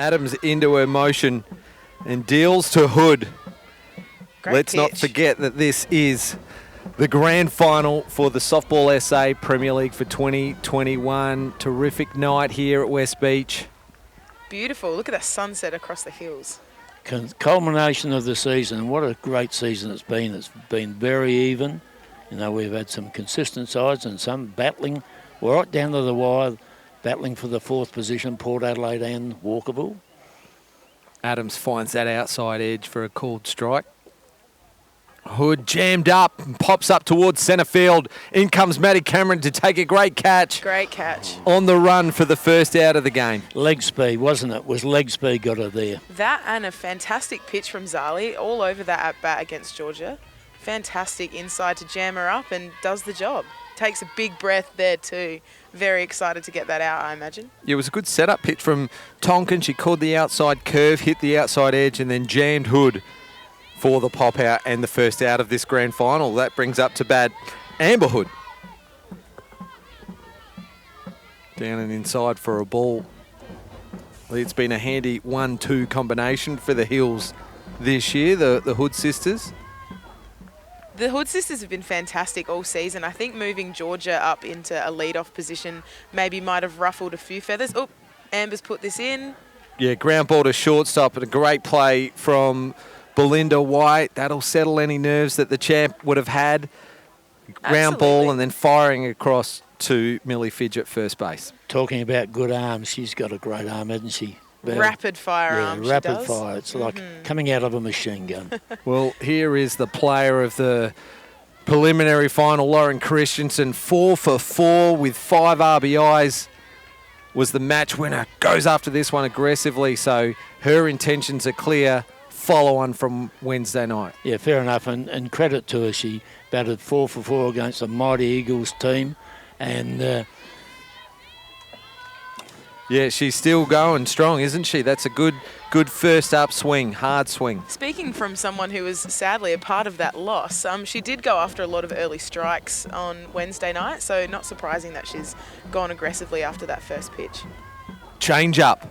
Adams into her motion and deals to Hood. Let's not pitch. forget that this is the grand final for the Softball SA Premier League for 2021. Terrific night here at West Beach. Beautiful. Look at that sunset across the hills. Culmination of the season. What a great season it's been. It's been very even. You know, we've had some consistent sides and some battling. We're right down to the wire, battling for the 4th position, Port Adelaide and Walkerville. Adams finds that outside edge for a called strike. Hood jammed up and pops up towards centre field. In comes Maddie Cameron to take a great catch. Great catch. On the run for the first out of the game. Leg speed, wasn't it? Was leg speed got her there. That and a fantastic pitch from Zali, all over that at-bat against Georgia. Fantastic inside to jam her up and does the job. Takes a big breath there too. Very excited to get that out, I imagine. It was a good setup pitch from Tonkin. She called the outside curve, hit the outside edge, and then jammed Hood for the pop out and the first out of this grand final. That brings up to bat Amber Hood. Down and inside for a ball. It's been a handy 1-2 combination for the Hills this year, the Hood sisters. The Hood sisters have been fantastic all season. I think moving Georgia up into a lead-off position maybe might have ruffled a few feathers. Oh, Amber's put this in. Yeah, ground ball to shortstop and a great play from Belinda White. That'll settle any nerves that the champ would have had. Ground ball and then firing across to Millie Fidge at first base. Talking about good arms, she's got a great arm, hasn't she? Rapid firearm, yeah, rapid fire. It's like coming out of a machine gun. Well, here is the player of the preliminary final, Lauren Christensen, 4 for 4 with 5 RBIs. Was the match winner. Goes after this one aggressively, so her intentions are clear. Follow on from Wednesday night. Yeah, fair enough, and credit to her. She batted 4 for 4 against the mighty Eagles team, and yeah, she's still going strong, isn't she? That's a good first up swing, hard swing. Speaking from someone who was sadly a part of that loss, she did go after a lot of early strikes on Wednesday night, so not surprising that she's gone aggressively after that first pitch. Change up.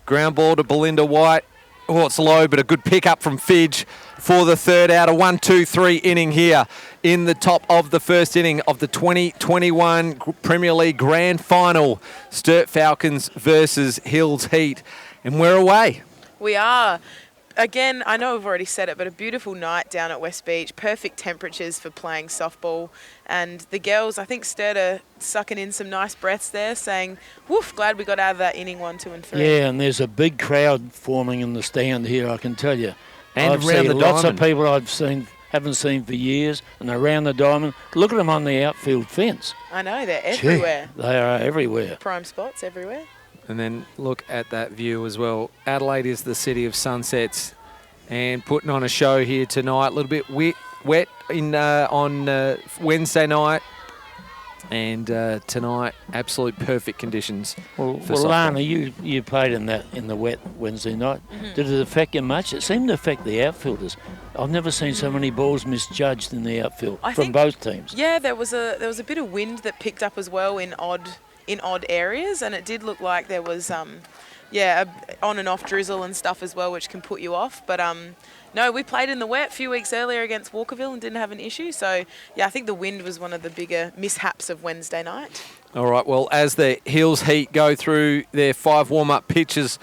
Ground ball to Belinda White. Oh, it's low, but a good pick up from Fidge for the third out. A 1-2-3 inning here in the top of the first inning of the 2021 Premier League Grand Final. Sturt Falcons versus Hills Heat. And we're away. We are. Again, I know I've already said it, but a beautiful night down at West Beach. Perfect temperatures for playing softball. And the girls, I think Sturt are sucking in some nice breaths there, saying, woof, glad we got out of that inning 1, 2 and 3. Yeah, and there's a big crowd forming in the stand here, I can tell you. And I've around seen the lots diamond. of people haven't seen for years, and around the diamond. Look at them on the outfield fence. I know, they're everywhere. Gee, they are everywhere. Prime spots everywhere. And then look at that view as well. Adelaide is the city of sunsets and putting on a show here tonight. A little bit wet on Wednesday night. And tonight, absolute perfect conditions. Well, for Lana, you played in the wet Wednesday night. Mm-hmm. Did it affect you much? It seemed to affect the outfielders. I've never seen so many balls misjudged in the outfield from both teams. Yeah, there was a bit of wind that picked up as well in odd areas, and it did look like there was on and off drizzle and stuff as well, which can put you off. But no, we played in the wet a few weeks earlier against Walkerville and didn't have an issue. So yeah, I think the wind was one of the bigger mishaps of Wednesday night. All right, well, as the Hills Heat go through their 5 warm-up pitches,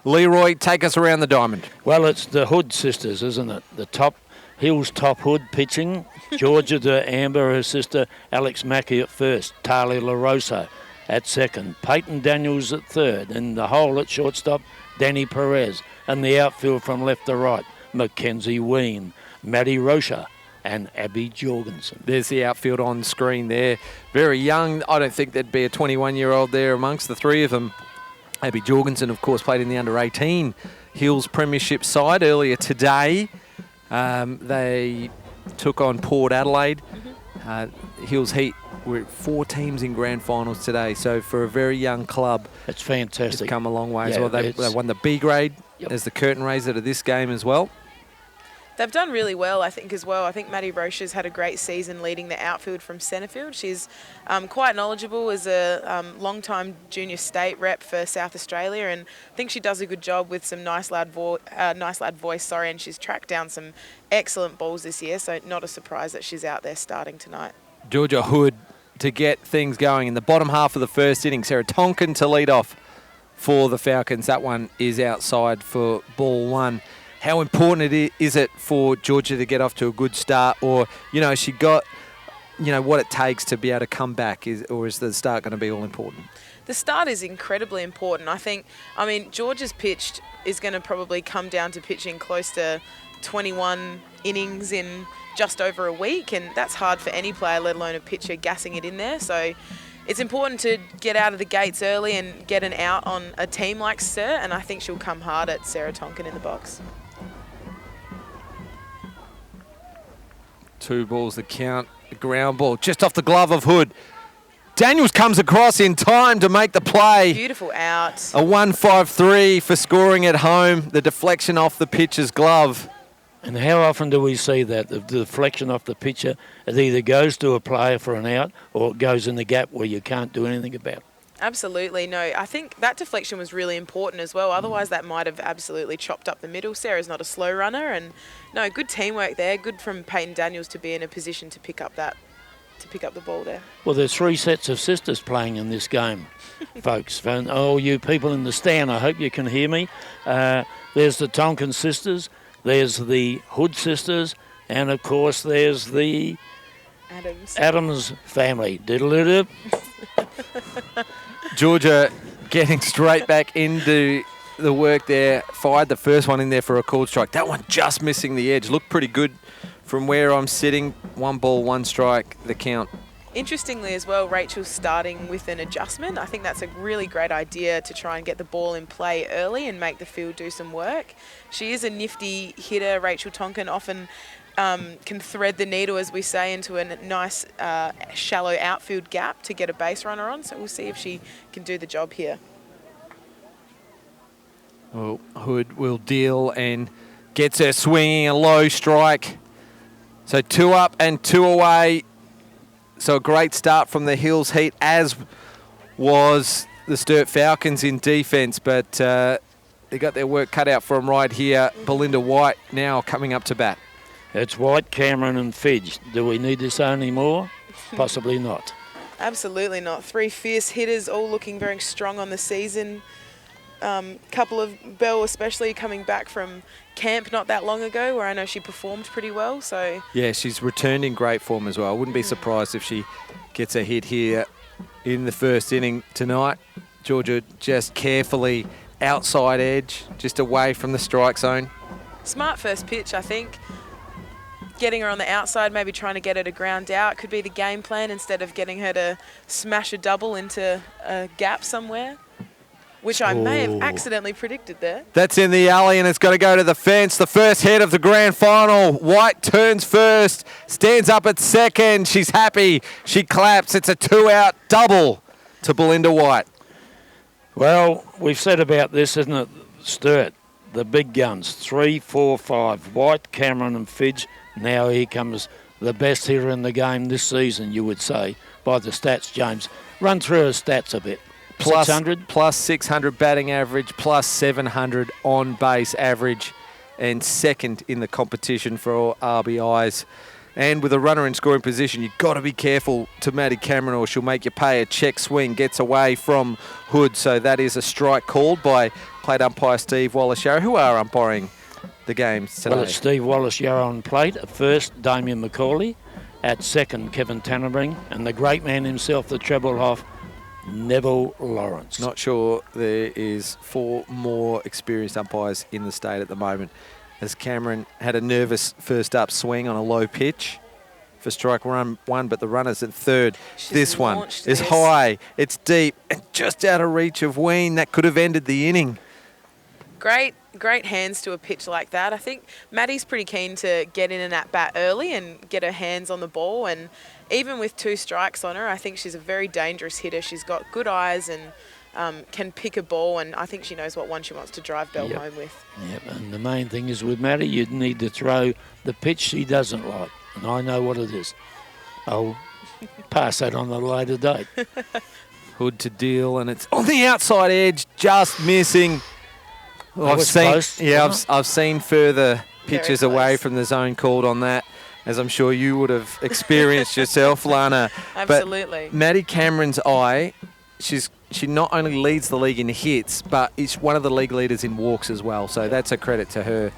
Leroy, take us around the diamond. Well, it's the Hood sisters, isn't it? The top Hills top Hood pitching. Georgia to Amber, her sister Alex Mackey at first. Talia LaRosa at second. Peyton Daniels at third. And the hole at shortstop, Danielle Perez. And the outfield from left to right, Mackenzie Ween, Maddie Rocha, and Abby Jorgensen. There's the outfield on screen there. Very young. I don't think there'd be a 21-year-old there amongst the three of them. Abby Jorgensen, of course, played in the under-18 Hills Premiership side earlier today. They took on Port Adelaide. Hills Heat were 4 teams in grand finals today. So for a very young club, it's fantastic. It's come a long way as well. They won the B grade as the curtain raiser to this game as well. They've done really well, I think, as well. I think Maddie Roche's had a great season leading the outfield from centrefield. She's quite knowledgeable as a long-time junior state rep for South Australia, and I think she does a good job with some nice lad voice, and she's tracked down some excellent balls this year, so not a surprise that she's out there starting tonight. Georgia Hood to get things going in the bottom half of the first inning. Sarah Tonkin to lead off for the Falcons. That one is outside for ball one. How important is it for Georgia to get off to a good start, or, she got, what it takes to be able to come back, or is the start going to be all important? The start is incredibly important. Georgia's pitched is going to probably come down to pitching close to 21 innings in just over a week, and that's hard for any player, let alone a pitcher, gassing it in there. So it's important to get out of the gates early and get an out on a team like Sturt, and I think she'll come hard at Sarah Tonkin in the box. 2 balls the count. A ground ball just off the glove of Hood. Daniels comes across in time to make the play. Beautiful out. A 1-5-3 for scoring at home. The deflection off the pitcher's glove. And how often do we see that? The deflection off the pitcher, it either goes to a player for an out or it goes in the gap where you can't do anything about it. Absolutely. No, I think that deflection was really important as well. Otherwise, that might have absolutely chopped up the middle. Sarah's not a slow runner, and no, good teamwork there. Good from Peyton Daniels to be in a position to pick up the ball there. Well, there's 3 sets of sisters playing in this game, folks. And all you people in the stand, I hope you can hear me. There's the Tonkin sisters, there's the Hood sisters, and of course there's the Adams family. Diddle-dip. Georgia getting straight back into the work there. Fired the first one in there for a called strike. That one just missing the edge. Looked pretty good from where I'm sitting. 1 ball, 1 strike, the count. Interestingly as well, Rachel's starting with an adjustment. I think that's a really great idea to try and get the ball in play early and make the field do some work. She is a nifty hitter, Rachel Tonkin, often can thread the needle, as we say, into a nice shallow outfield gap to get a base runner on. So we'll see if she can do the job here. Well, Hood will deal and gets her swinging, a low strike. So 2 up and 2 away. So a great start from the Hills Heat, as was the Sturt Falcons in defence, but they got their work cut out for them right here. Belinda White now coming up to bat. It's White, Cameron and Fidge. Do we need this anymore? Possibly not. Absolutely not. 3 fierce hitters, all looking very strong on the season. Couple of Belle especially coming back from camp not that long ago, where I know she performed pretty well. So yeah, she's returned in great form as well. I wouldn't be surprised if she gets a hit here in the first inning tonight. Georgia just carefully outside edge, just away from the strike zone. Smart first pitch, I think. Getting her on the outside, maybe trying to get her to ground out could be the game plan, instead of getting her to smash a double into a gap somewhere, which I may have accidentally predicted there. That's in the alley, and it's got to go to the fence. The first hit of the grand final. White turns first, stands up at second. She's happy. She claps. It's a 2-out double to Belinda White. Well, we've said about this, isn't it? Sturt, the big guns, 3, 4, 5. White, Cameron and Fidge. Now here comes the best hitter in the game this season, you would say, by the stats, James. Run through her stats a bit. Plus 600? Plus 600 batting average, plus 700 on base average, and second in the competition for RBIs. And with a runner in scoring position, you've got to be careful to Maddie Cameron, or she'll make you pay. A check swing gets away from Hood, so that is a strike called by plate umpire Steve Wallace-Yarrow, who are umpiring the games today. Well, it's Steve Wallace-Yarrow on plate. At first, Damien McCauley. At second, Kevin Tannenbring. And the great man himself, the treble half, Neville Lawrence. Not sure there is 4 more experienced umpires in the state at the moment, as Cameron had a nervous first up swing on a low pitch for strike 1, but the runner's at third. This one is high, it's deep, and just out of reach of Ween. That could have ended the inning. Great hands to a pitch like that. I think Maddie's pretty keen to get in and at bat early and get her hands on the ball, and even with 2 strikes on her, I think she's a very dangerous hitter. She's got good eyes and can pick a ball, and I think she knows what one she wants to drive Bell home with. Yep, and the main thing is with Maddie, you'd need to throw the pitch she doesn't like, and I know what it is. I'll pass that on at a later date. Hood to deal, and it's on the outside edge, just missing. That was close, I've seen further pitches close. away from the zone called on that, as I'm sure you would have experienced yourself, Lana. Absolutely. But Maddie Cameron's eye, she not only leads the league in hits, but is one of the league leaders in walks as well. So that's a credit to her.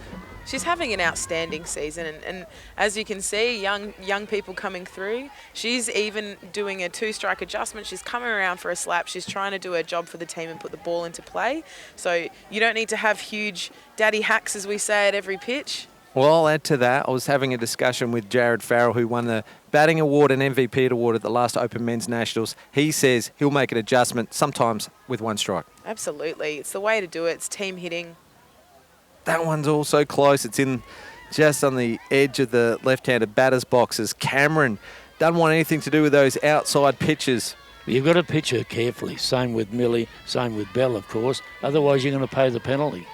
She's having an outstanding season, and as you can see, young people coming through. She's even doing a 2-strike adjustment. She's coming around for a slap. She's trying to do her job for the team and put the ball into play. So you don't need to have huge daddy hacks, as we say, at every pitch. Well, I'll add to that. I was having a discussion with Jared Farrell, who won the batting award and MVP award at the last Open Men's Nationals. He says he'll make an adjustment, sometimes with 1 strike. Absolutely. It's the way to do it. It's team hitting. That one's also close. It's in just on the edge of the left-handed batter's boxes. Cameron doesn't want anything to do with those outside pitches. You've got to pitch her carefully. Same with Millie, same with Bell, of course. Otherwise, you're going to pay the penalty.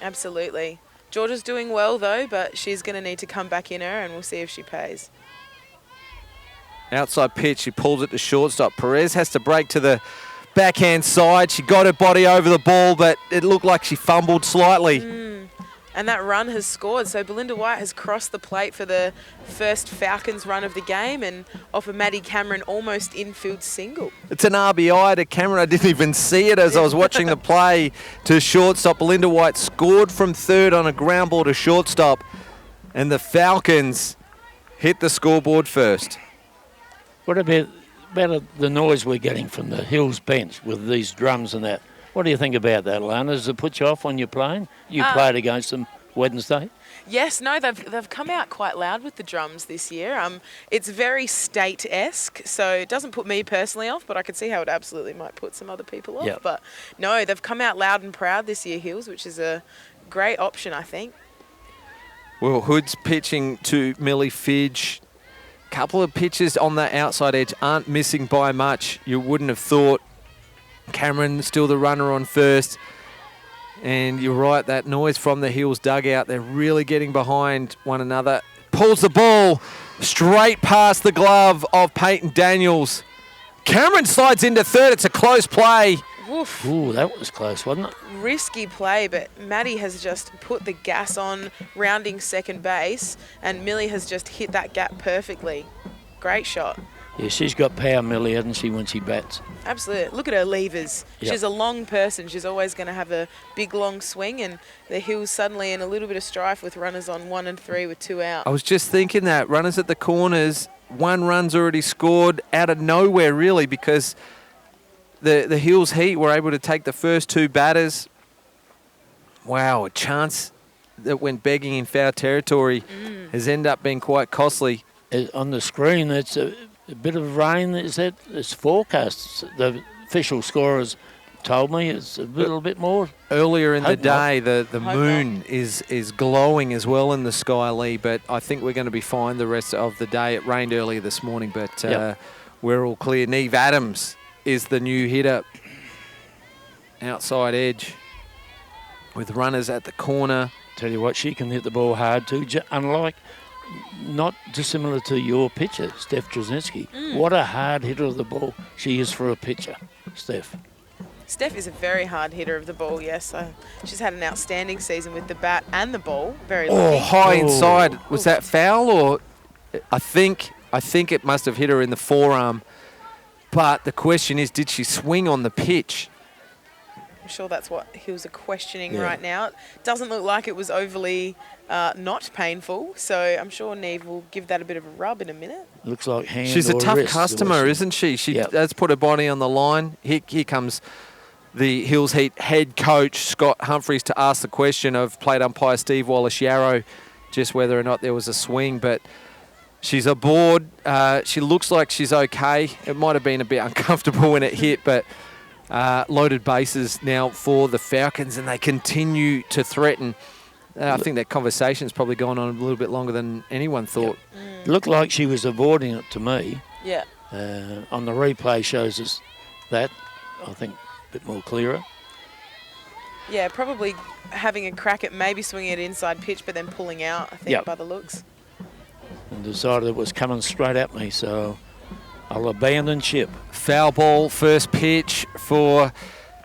Absolutely. Georgia's doing well, though, but she's going to need to come back in her, and we'll see if she pays. Outside pitch, she pulls it to shortstop. Perez has to break to the backhand side. She got her body over the ball, but it looked like she fumbled slightly. And that run has scored. So Belinda White has crossed the plate for the first Falcons run of the game, and off of Maddie Cameron, almost infield single. It's an RBI to Cameron. I didn't even see it as I was watching the play to shortstop. Belinda White scored from third on a ground ball to shortstop, and the Falcons hit the scoreboard first. What about the noise we're getting from the Hills bench with these drums and that? What do you think about that, Lana? Does it put you off when you're playing? You played against them Wednesday? Yes, no, they've come out quite loud with the drums this year. It's very state-esque, so it doesn't put me personally off, but I can see how it absolutely might put some other people off. Yep. But no, they've come out loud and proud this year, Hills, which is a great option, I think. Well, Hood's pitching to Millie Fidge. Couple of pitches on that outside edge aren't missing by much. You wouldn't have thought. Cameron still the runner on first. And you're right, that noise from the Hills dugout, they're really getting behind one another. Pulls the ball straight past the glove of Peyton Daniels. Cameron slides into third. It's a close play. Woof. Ooh, that was close, wasn't it? Risky play, but Maddie has just put the gas on, rounding second base, and Millie has just hit that gap perfectly. Great shot. Yeah, she's got power, Millie, hasn't she, when she bats? Absolutely. Look at her levers. Yep. She's a long person. She's always going to have a big, long swing, and the Hills suddenly in a little bit of strife with runners on 1 and 3 with 2 out. I was just thinking that. Runners at the corners, 1 run's already scored out of nowhere, really, because the Hills Heat were able to take the first 2 batters. Wow, a chance that went begging in foul territory has ended up being quite costly. On the screen, it's a bit of rain. It's forecast. The official scorers told me it's a little bit more. Earlier in the Hope not. day, the moon is glowing as well in the sky, Lee, but I think we're going to be fine the rest of the day. It rained earlier this morning, but we're all clear. Neve Adams is the new hitter. Outside edge with runners at the corner. Tell you what, she can hit the ball hard too, unlike, not dissimilar to your pitcher, Steph Trzynski. What a hard hitter of the ball she is for a pitcher, Steph. Steph is a very hard hitter of the ball, yes. She's had an outstanding season with the bat and the ball. Very lucky. High inside. Was that foul or... I think it must have hit her in the forearm. But the question is, did she swing on the pitch? I'm sure that's what Hills are questioning right now. It doesn't look like it was overly not painful, so I'm sure Neve will give that a bit of a rub in a minute. Looks like hand She's a or tough wrist, customer, isn't she? She does put her body on the line. Here comes the Hills Heat head coach, Scott Humphreys, to ask the question of plate umpire Steve Wallace-Yarrow, just whether or not there was a swing, but... She's aboard. She looks like she's okay. It might have been a bit uncomfortable when it hit, but loaded bases now for the Falcons, and they continue to threaten. I think that conversation's probably gone on a little bit longer than anyone thought. Looked like she was avoiding it to me. Yeah. On the replay shows us that. I think bit more clearer. Yeah, probably having a crack at maybe swinging it inside pitch, but then pulling out, I think, Yep. by the looks. And decided it was coming straight at me, so I'll abandon ship. Foul ball, first pitch for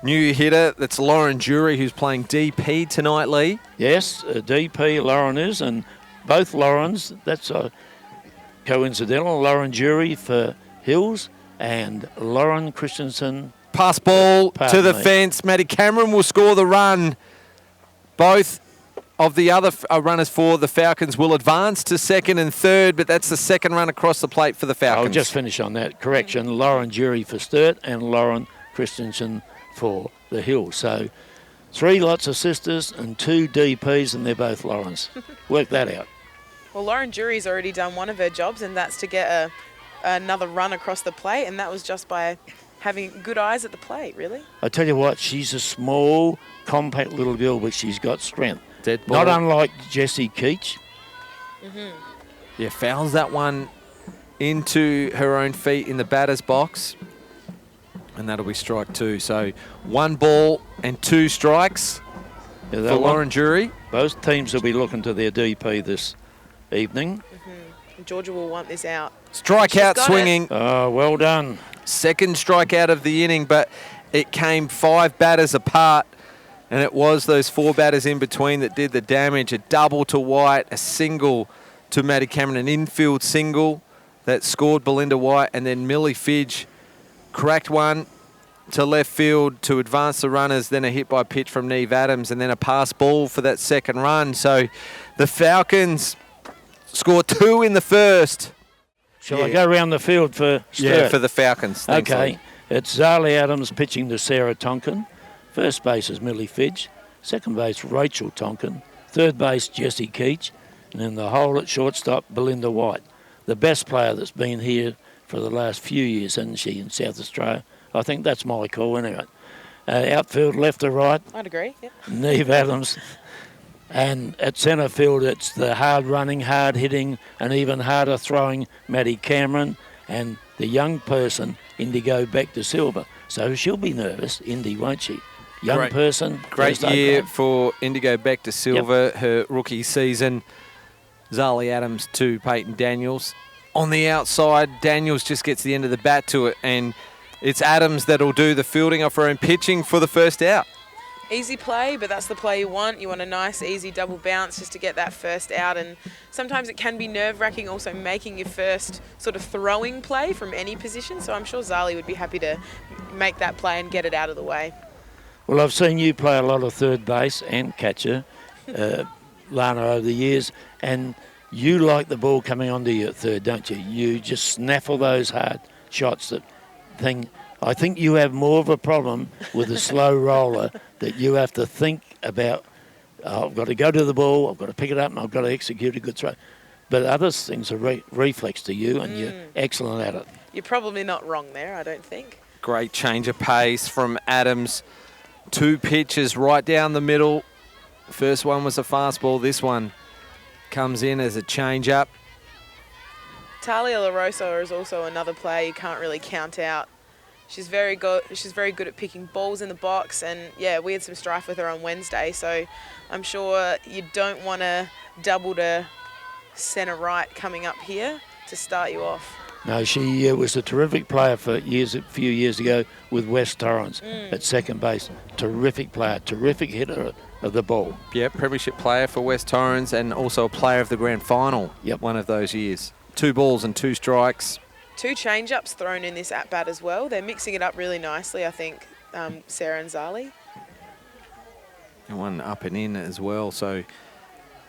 new hitter. That's Lauren Jury, who's playing DP tonight, Lee. Yes, DP Lauren is, and both Laurens, that's coincidental. Lauren Jury for Hills and Lauren Christensen. Pass ball Pardon to the me. fence. Maddie Cameron will score the run. Both of the other runners for the Falcons will advance to second and third, but that's the second run across the plate for the Falcons. I'll just finish on that. Correction, Lauren Jury for Sturt and Lauren Christensen for the Hills. So 3 lots of sisters and 2 DPs, and they're both Laurens. Work that out. Well, Lauren Jury's already done one of her jobs, and that's to get another run across the plate, and that was just by having good eyes at the plate, really. I tell you what, she's a small, compact little girl, but she's got strength. Dead ball. Not unlike Jessie Keach. Yeah, fouls that one into her own feet in the batter's box. And that'll be strike 2. So 1 ball and 2 strikes Yeah, for Lauren Jury. Both teams will be looking to their DP this evening. Georgia will want this out. Strikeout got swinging. Oh, well done. Second strikeout of the inning, but it came 5 batters apart. And it was those 4 batters in between that did the damage. A double to White, a single to Maddie Cameron, an infield single that scored Belinda White, and then Millie Fidge cracked one to left field to advance the runners, then a hit by pitch from Neve Adams, and then a pass ball for that second run. So the Falcons score 2 in the first. Shall I go around the field for Sturt? Yeah, for the Falcons. Thanks, Okay. Lee. It's Zali Adams pitching to Sarah Tonkin. First base is Millie Fidge. Second base, Rachel Tonkin. Third base, Jessie Keach. And in the hole at shortstop, Belinda White. The best player that's been here for the last few years, hasn't she, in South Australia? I think that's my call anyway. Outfield, left to right, I'd agree, yeah. Neve Adams. And at centre field, it's the hard-running, hard-hitting, and even harder throwing Maddie Cameron and the young person, Indigo Beck de Silva. So she'll be nervous, Indy, won't she? Young person. Great first year opener. for Indigo Beck de Silva, her rookie season. Zali Adams to Peyton Daniels. On the outside, Daniels just gets the end of the bat to it, and it's Adams that'll do the fielding off her own pitching for the first out. Easy play, but that's the play you want. You want a nice, easy double bounce just to get that first out. And sometimes it can be nerve-wracking also making your first sort of throwing play from any position. So I'm sure Zali would be happy to make that play and get it out of the way. Well, I've seen you play a lot of third base and catcher, Lana, over the years, and you like the ball coming onto you at third, don't you? You just snaffle those hard shots. I think you have more of a problem with a slow roller that you have to think about, I've got to go to the ball, I've got to pick it up, and I've got to execute a good throw. But other things are reflex to you, and you're excellent at it. You're probably not wrong there, I don't think. Great change of pace from Adams. 2 pitches right down the middle. First one was a fastball. This one comes in as a change-up. Talia LaRosa is also another player you can't really count out. She's very good. She's very good at picking balls in the box, and yeah, we had some strife with her on Wednesday. So I'm sure you don't want to double to centre right coming up here to start you off. No, she was a terrific player for years, a few years ago with West Torrens at second base. Terrific player, terrific hitter of the ball. Yeah, premiership player for West Torrens and also a player of the grand final. Yep. One of those years. 2 balls and 2 strikes. 2 change-ups thrown in this at-bat as well. They're mixing it up really nicely, I think, Sarah and Zali. And one up and in as well. So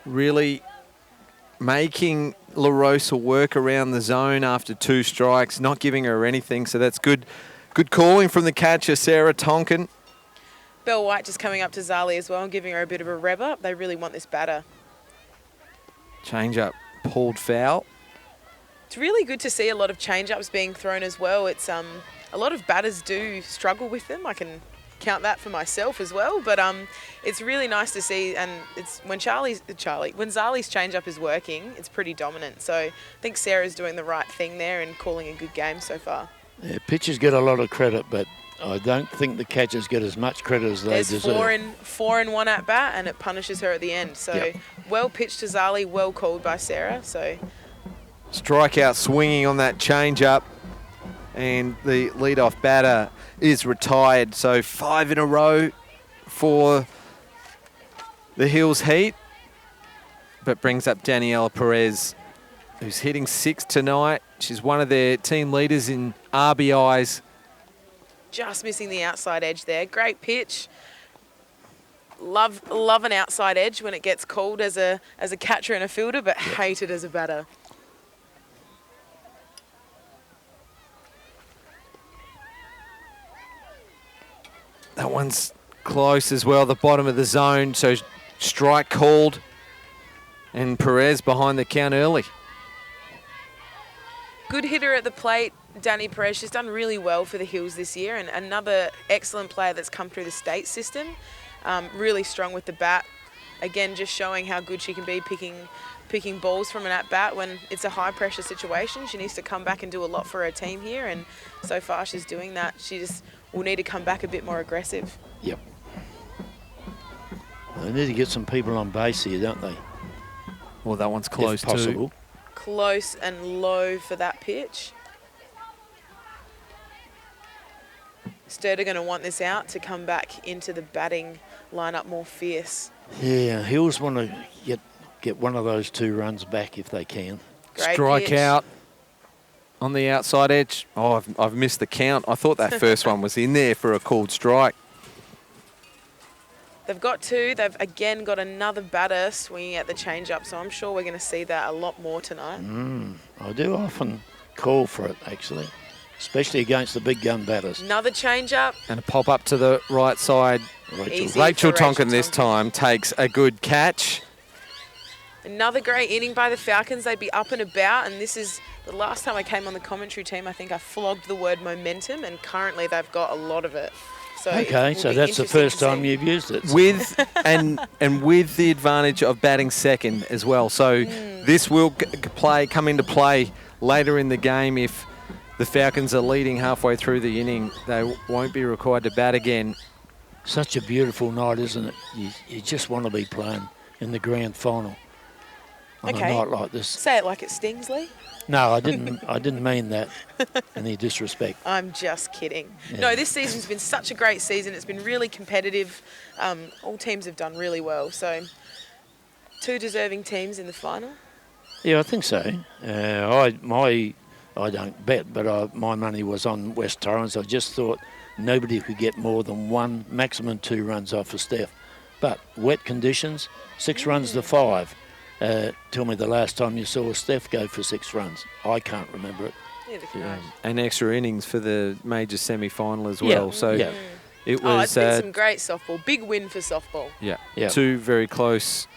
really making LaRosa work around the zone after 2 strikes, not giving her anything. So that's good calling from the catcher, Sarah Tonkin. Belle White just coming up to Zali as well and giving her a bit of a rev up. They really want this batter. Change up, pulled foul. It's really good to see a lot of change-ups being thrown as well. It's a lot of batters do struggle with them. I can count that for myself as well. But it's really nice to see, and it's when Zali's change-up is working, it's pretty dominant. So I think Sarah's doing the right thing there and calling a good game so far. Yeah, pitchers get a lot of credit, but I don't think the catchers get as much credit as they There's deserve. four in one at bat, and it punishes her at the end. So Yep. well pitched to Zali, well called by Sarah. So Strikeout swinging on that change-up, and the leadoff batter is retired. So 5 in a row for the Hills Heat, but brings up Danielle Perez, who's hitting 6 tonight. She's one of their team leaders in RBIs. just missing the outside edge there. Great pitch. Love an outside edge when it gets called as a catcher and a fielder, but hate it as a batter. That one's close as well, the bottom of the zone. So strike called, and Perez behind the count early. Good hitter at the plate, Dani Perez. She's done really well for the Hills this year, and another excellent player that's come through the state system. Really strong with the bat. Again, just showing how good she can be picking balls from an at-bat when it's a high-pressure situation. She needs to come back and do a lot for her team here, and so far she's doing that. She just will need to come back a bit more aggressive. Yep. They need to get some people on base here, don't they? Well, that one's close if possible. too. Close and low for that pitch. Sturt are going to want this out to come back into the batting lineup more fierce. Yeah, Hills want to get one of those 2 runs back if they can. Great Strikeout pitch. on the outside edge. Oh, I've missed the count. I thought that first one was in there for a called strike. They've got 2. They've again got another batter swinging at the change-up, so I'm sure we're going to see that a lot more tonight. I do often call for it, actually, especially against the big gun batters. Another change-up. And a pop up to the right side. Easy Rachel for Tonkin this Tonkin. time takes a good catch. Another great inning by the Falcons. They'd be up and about, and this is the last time I came on the commentary team. I think I flogged the word momentum, and currently they've got a lot of it. So Okay, so that's the first time you've used it. With and with the advantage of batting second as well. So this will come into play later in the game. If the Falcons are leading halfway through the inning, they won't be required to bat again. Such a beautiful night, isn't it? You just want to be playing in the grand final on a night like this. Say it like it stings, Lee. No, I didn't mean that. Any disrespect. I'm just kidding. Yeah. No, this season's been such a great season. It's been really competitive. All teams have done really well. So 2 deserving teams in the final. Yeah, I think so. I don't bet, but my money was on West Torrens. I just thought nobody could get more than 1, maximum 2 runs off of Steph. But wet conditions, 6 runs to 5. Tell me the last time you saw Steph go for 6 runs. I can't remember it. Neither can I. And extra innings for the major semi-final as well. So yeah. it It's was been some great softball. Big win for softball. Yeah. 2 very close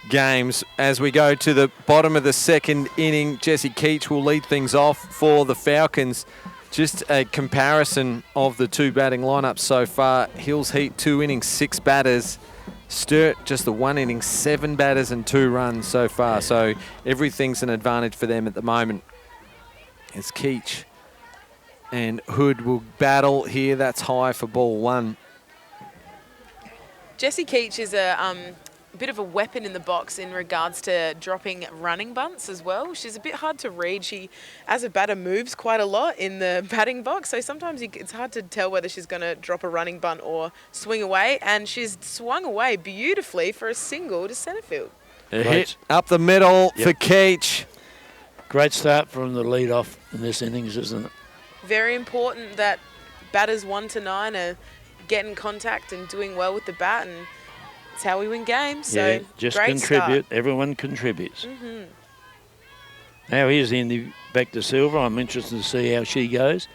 games. As we go to the bottom of the second inning, Jessie Keach will lead things off for the Falcons. Just a comparison of the 2 batting lineups so far. Hills Heat 2 innings, 6 batters. Sturt just the 1 inning, 7 batters and 2 runs so far. So everything's an advantage for them at the moment. As Keach and Hood will battle here. That's high for ball 1. Jessie Keach is a bit of a weapon in the box in regards to dropping running bunts as well. She's a bit hard to read. She, as a batter, moves quite a lot in the batting box, so sometimes it's hard to tell whether she's going to drop a running bunt or swing away, and she's swung away beautifully for a single to centre field. A hit up the middle for Keach. Great start from the lead-off in this innings, isn't it? Very important that batters 1 to 9 are getting contact and doing well with the bat, and it's how we win games. So just great contribute. Start. Everyone contributes. Now here's Andy back to Silver. I'm interested to see how she goes.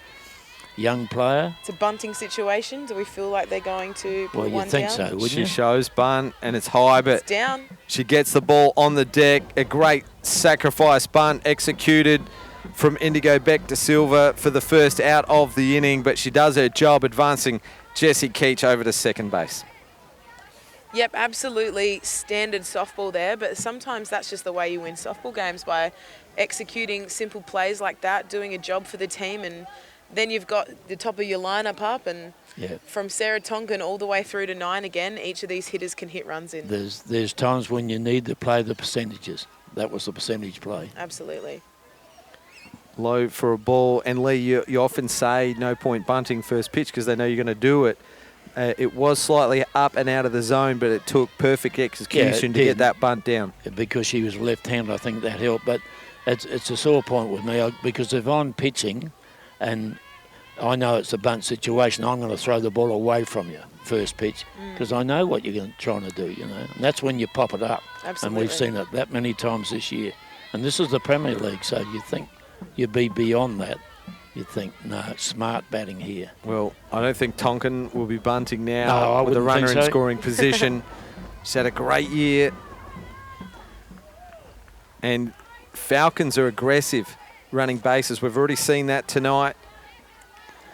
Young player. It's a bunting situation. Do we feel like they're going to put Well, one you'd think down? so, wouldn't She you? shows bunt, and it's high, but It's down. she gets the ball on the deck. A great sacrifice bunt executed from Indigo Beck to Silver for the first out of the inning, but she does her job advancing Jessie Keach over to second base. Yep, absolutely standard softball there, but sometimes that's just the way you win softball games, by executing simple plays like that, doing a job for the team and then you've got the top of your lineup up, and Yeah. from Sarah Tonkin all the way through to 9 again, each of these hitters can hit runs in. There's times when you need to play the percentages. That was the percentage play. Absolutely. Low for a ball. And Lee, you often say no point bunting first pitch because they know you're going to do it. It was slightly up and out of the zone, but it took perfect execution to get that bunt down. Because she was left-handed, I think that helped. But it's a sore point with me because if I'm pitching and I know it's a bunt situation, I'm going to throw the ball away from you first pitch because I know what you're trying to do, you know. And that's when you pop it up. Absolutely. And we've seen it that many times this year. And this is the Premier League, so you think you'd be beyond that. You think, no, smart batting here. Well, I don't think Tonkin will be bunting now with a runner in scoring position. She's had a great year. And Falcons are aggressive running bases. We've already seen that tonight.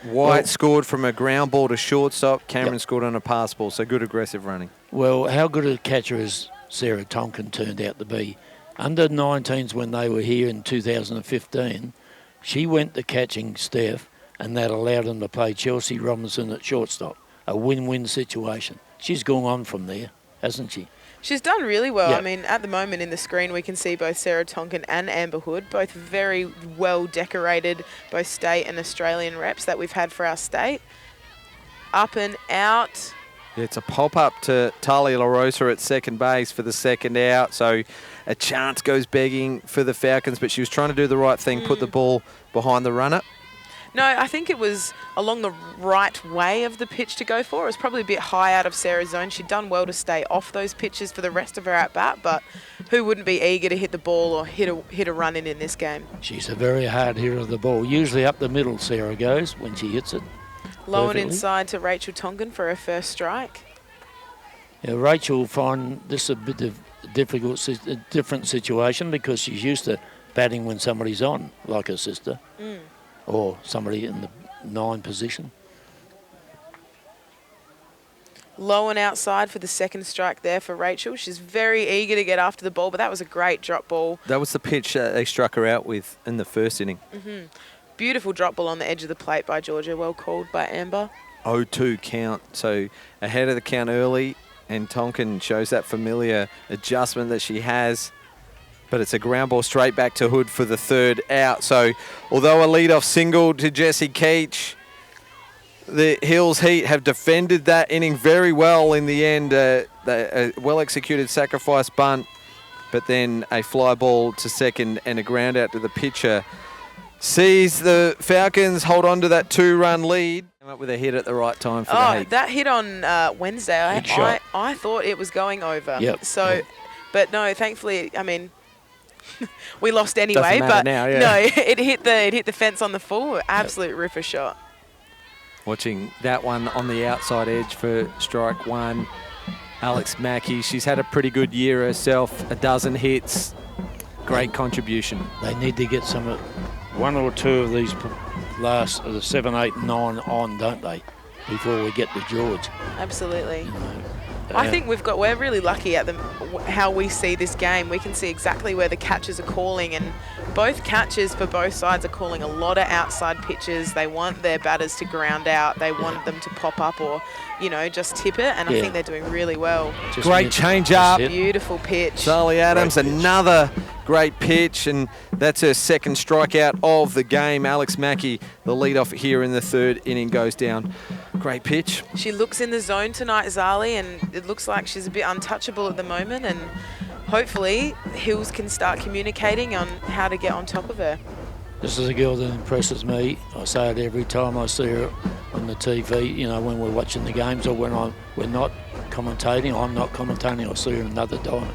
White scored from a ground ball to shortstop. Cameron scored on a pass ball, so good aggressive running. Well, how good a catcher has Sarah Tonkin turned out to be? Under 19s when they were here in 2015, she went to catching Steph, and that allowed them to play Chelsea Robinson at shortstop. A win-win situation. She's gone on from there, hasn't she? She's done really well. Yeah. I mean, at the moment in the screen, we can see both Sarah Tonkin and Amber Hood, both very well decorated, both state and Australian reps that we've had for our state. Up and out. It's a pop-up to Talia LaRosa at second base for the second out. So a chance goes begging for the Falcons, but she was trying to do the right thing, put the ball behind the runner. No, I think it was along the right way of the pitch to go for. It was probably a bit high out of Sarah's zone. She'd done well to stay off those pitches for the rest of her at-bat, but who wouldn't be eager to hit the ball or hit a run in this game? She's a very hard hitter of the ball. Usually up the middle, Sarah goes when she hits it. Low and Perfectly. inside to Rachel Tonkin for her first strike. Yeah, Rachel will find this a bit of a different situation because she's used to batting when somebody's on, like her sister, or somebody in the 9 position. Low and outside for the second strike there for Rachel. She's very eager to get after the ball, but that was a great drop ball. That was the pitch they struck her out with in the first inning. Beautiful drop ball on the edge of the plate by Georgia. Well called by Amber. 0-2 count, so ahead of the count early, and Tonkin shows that familiar adjustment that she has. But it's a ground ball straight back to Hood for the third out. So although a leadoff single to Jessie Keach, the Hills Heat have defended that inning very well in the end. A well-executed sacrifice bunt, but then a fly ball to second and a ground out to the pitcher sees the Falcons hold on to that 2-run lead. Came up with a hit at the right time for the Heat. That hit on Wednesday, I thought it was going over. Yep. So, but no, thankfully, I mean, we lost anyway. Doesn't matter But now, yeah. no, it hit the fence on the full. Absolute ripper shot. Watching that one on the outside edge for strike one. Alex Mackey, she's had a pretty good year herself. 12 hits. Great contribution. They need to get one or two of these last 7, 8, 9 on, don't they, before we get to George. Absolutely. You know, I think we're really lucky at how we see this game. We can see exactly where the catchers are calling, and both catchers for both sides are calling a lot of outside pitches. They want their batters to ground out. They want them to pop up or, just tip it, and I think they're doing really well. Great change up. Beautiful pitch. Charlie Adams, another great pitch, and that's her second strikeout of the game. Alex Mackey, the leadoff here in the third inning, goes down. Great pitch. She looks in the zone tonight, Zali, and it looks like she's a bit untouchable at the moment, and hopefully Hills can start communicating on how to get on top of her. This is a girl that impresses me. I say it every time I see her on the TV, when we're watching the games or when we're not commentating. I'm not commentating. I see her another time.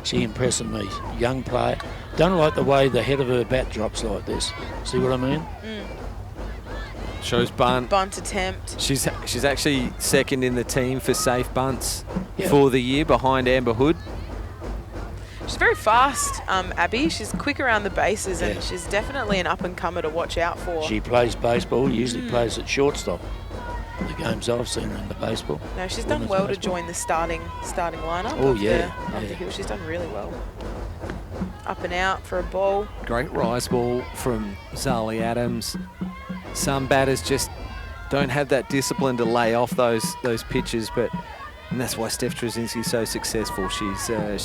She impresses me. Young player. Don't like the way the head of her bat drops like this. See what I mean? Shows bunt. Bunt attempt. She's actually second in the team for safe bunts for the year behind Amber Hood. She's very fast, Abby. She's quick around the bases, and she's definitely an up-and-comer to watch out for. She plays baseball, usually plays at shortstop. The games I've seen her in the baseball. No, she's done well to join the starting lineup of the Hill. She's done really well. Up and out for a ball. Great rise ball from Zali Adams. Some batters just don't have that discipline to lay off those pitches, and that's why Steph Trzynski's so successful. She's a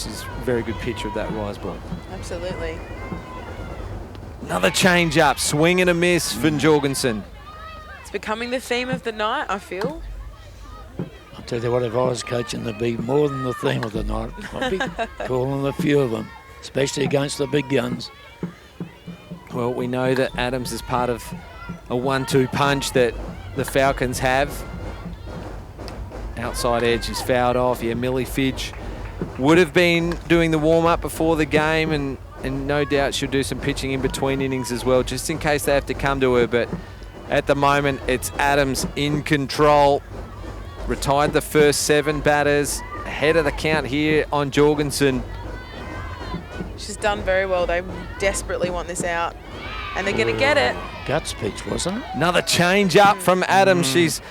very good pitcher of that rise ball. Absolutely. Another change up, swing and a miss for Jorgensen. It's becoming the theme of the night, I feel. I'll tell you what, if I was coaching, there'd be more than the theme of the night. I'd be calling a few of them, especially against the big guns. Well, we know that Adams is part of a 1-2 punch that the Falcons have. Outside edge is fouled off. Yeah, Millie Fidge would have been doing the warm-up before the game, and no doubt she'll do some pitching in between innings as well, just in case they have to come to her. But at the moment, it's Adams in control. Retired the first 7 batters. Ahead of the count here on Jorgensen. She's done very well. They desperately want this out, and they're going to get it. Guts pitch, wasn't it? Another change up from Adams. She's,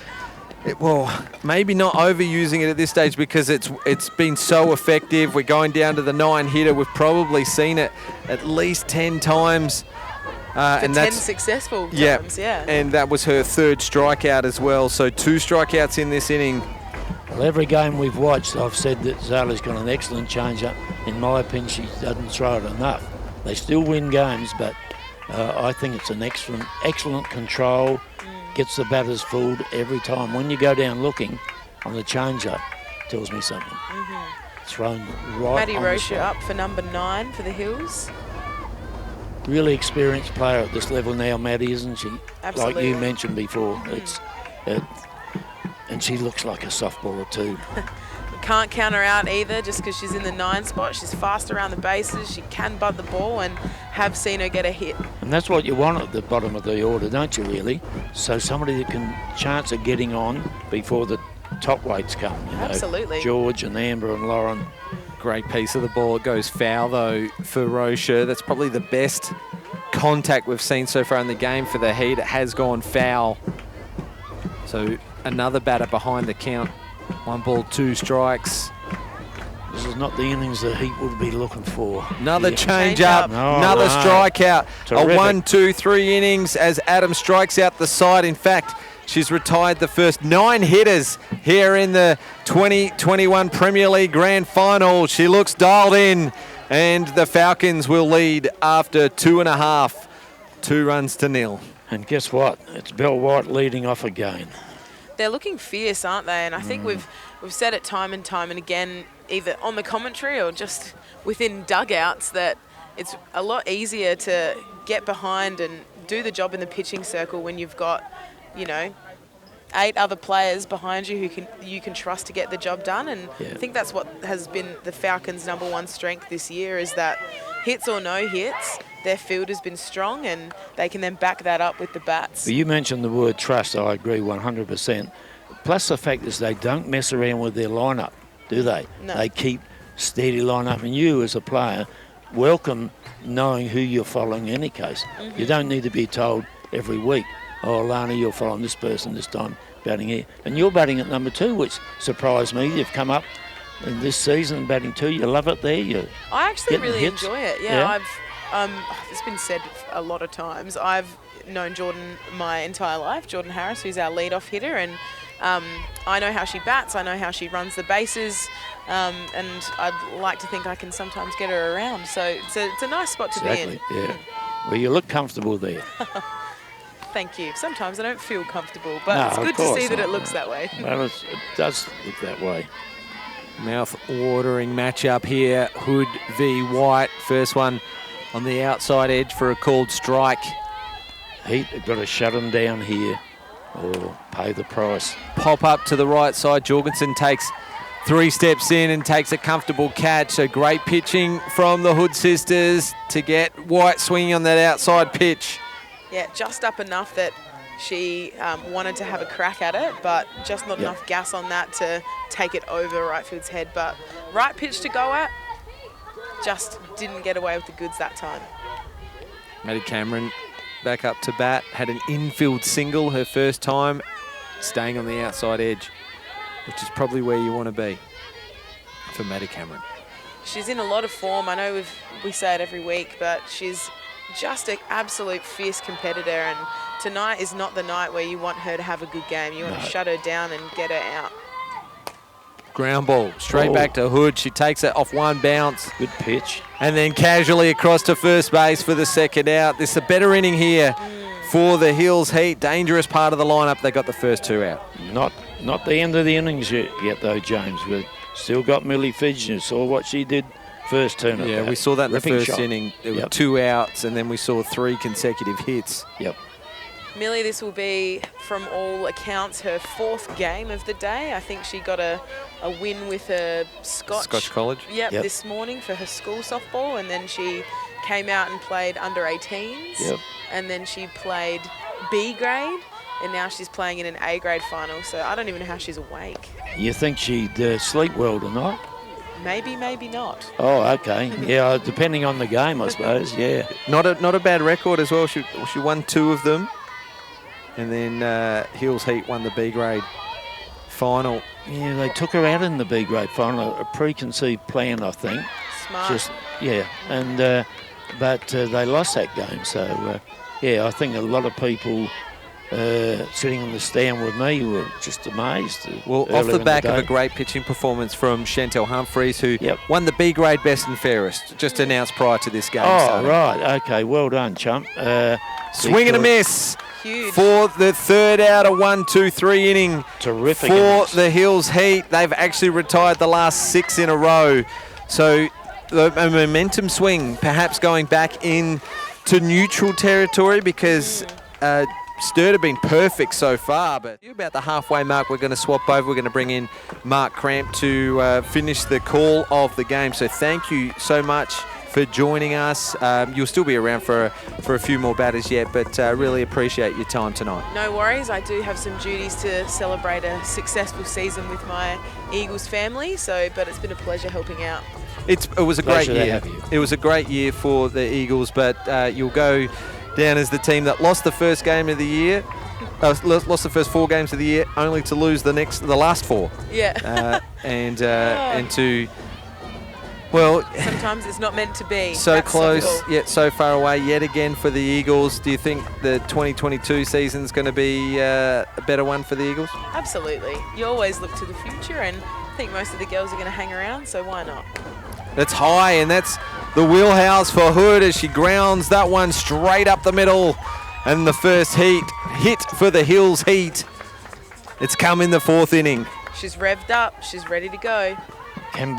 well, maybe not overusing it at this stage because it's been so effective. We're going down to the 9-hitter. We've probably seen it at least 10 times. And 10 successful times, yeah. And that was her 3rd strikeout as well. So 2 strikeouts in this inning. Well, every game we've watched, I've said that Zala's got an excellent change-up. In my opinion, she doesn't throw it enough. They still win games, but I think it's an excellent control. Gets the batters fooled every time. When you go down looking on the change-up, tells me something. Thrown right Maddie on the Rocha spot. up for number 9 for the Hills. Really experienced player at this level now, Maddie, isn't she? Absolutely. Like you mentioned before. And she looks like a softballer too. Can't count her out either just because she's in the 9 spot. She's fast around the bases. She can butt the ball, and have seen her get a hit. And that's what you want at the bottom of the order, don't you, really? So somebody that can chance of getting on before the top weights come. You know, Absolutely. George and Amber and Lauren. Great piece of the ball. It goes foul, though, for Rocha. That's probably the best contact we've seen so far in the game for the Heat. It has gone foul. So another batter behind the count. 1 ball, 2 strikes. This is not the innings the Heat would be looking for. Another Yeah. change up, another strikeout. Terrific. A 1, 2, 3 innings as Adam strikes out the side. In fact, she's retired the first 9 hitters here in the 2021 Premier League Grand Final. She looks dialed in, and the Falcons will lead after 2.5. 2 runs to 0. And guess what? It's Bell White leading off again. They're looking fierce, aren't they? And I think we've said it time and time and again, either on the commentary or just within dugouts, that it's a lot easier to get behind and do the job in the pitching circle when you've got, 8 other players behind you who you can trust to get the job done. And Yeah. I think that's what has been the Falcons' #1 strength this year, is that hits or no hits, their field has been strong, and they can then back that up with the bats. But you mentioned the word trust. I agree 100%. Plus the fact is they don't mess around with their lineup, do they? No. They keep steady lineup, and you as a player welcome knowing who you're following in any case. You don't need to be told every week, oh, Lana, you're following this person this time, batting here. And you're batting at number 2, which surprised me. You've come up in this season batting 2. You love it there. I actually getting really hits. enjoy it. Yeah, it's been said a lot of times. I've known Jordan my entire life, Jordan Harris, who's our leadoff hitter, and I know how she bats. I know how she runs the bases, and I'd like to think I can sometimes get her around. So it's a nice spot to be in. Yeah. Well, you look comfortable there. Thank you. Sometimes I don't feel comfortable, but No, it's of good to course see that not, it looks no. that way. Well, it does look that way. Mouth-watering matchup here. Hood v. White. First one on the outside edge for a called strike. Heat have got to shut them down here or pay the price. Pop up to the right side. Jorgensen takes 3 steps in and takes a comfortable catch. So great pitching from the Hood sisters to get White swinging on that outside pitch. Yeah, just up enough that she wanted to have a crack at it, but just not enough gas on that to take it over right field's head. But right pitch to go at, just didn't get away with the goods that time. Maddie Cameron back up to bat. Had an infield single her first time, staying on the outside edge, which is probably where you want to be for Maddie Cameron. She's in a lot of form. I know we say it every week, but she's just an absolute fierce competitor, and tonight is not the night where you want her to have a good game. You want to shut her down and get her out. Ground ball straight back to Hood. She takes it off one bounce. Good pitch. And then casually across to first base for the second out. This is a better inning here for the Hills Heat. Dangerous part of the lineup. They got the first 2 out. Not the end of the innings yet though, James. We've still got Millie Fidge. You saw what she did first turn. Yeah, we saw that in the first shot. inning. There were 2 outs, and then we saw 3 consecutive hits. Yep. Millie, this will be, from all accounts, her 4th game of the day. I think she got a win with her Scotch College. Yep, this morning for her school softball, and then she came out and played under 18s. Yep. And then she played B grade, and now she's playing in an A grade final. So I don't even know how she's awake. You think she'd sleep well tonight? Maybe, maybe not. Oh, okay. Yeah, depending on the game, I suppose. Yeah. Not a bad record as well. She won 2 of them. And then Hills Heat won the B grade final. Yeah, they took her out in the B grade final, a preconceived plan, I think. Smart. And but they lost that game. So, I think a lot of people sitting on the stand with me were just amazed. Well, off the back of a great pitching performance from Chantel Humphreys, who won the B grade best and fairest, just announced prior to this game. Right. Okay, well done, chump. Swing and a miss. Huge. For the 3rd out of 1, 2, 3 inning. Terrific for innings. the Hills Heat. They've actually retired the last 6 in a row. So a momentum swing, perhaps going back into neutral territory, because Sturt have been perfect so far. But about the halfway mark, we're going to swap over. We're going to bring in Mark Cramp to finish the call of the game. So thank you so much for joining us. You'll still be around for a few more batters yet, but really appreciate your time tonight. No worries. I do have some duties to celebrate a successful season with my Eagles family. But it's been a pleasure helping out. It was a great year. It was a great year for the Eagles, but you'll go down as the team that lost the first game of the year. Lost the first 4 games of the year, only to lose the last 4. Yeah. And to. Well, sometimes it's not meant to be. So close, yet so far away yet again for the Eagles. Do you think the 2022 season's going to be a better one for the Eagles? Absolutely. You always look to the future, and I think most of the girls are going to hang around, so why not? That's high, and that's the wheelhouse for Hood as she grounds that one straight up the middle. And the first hit for the Hills Heat. It's come in the 4th inning. She's revved up. She's ready to go. Can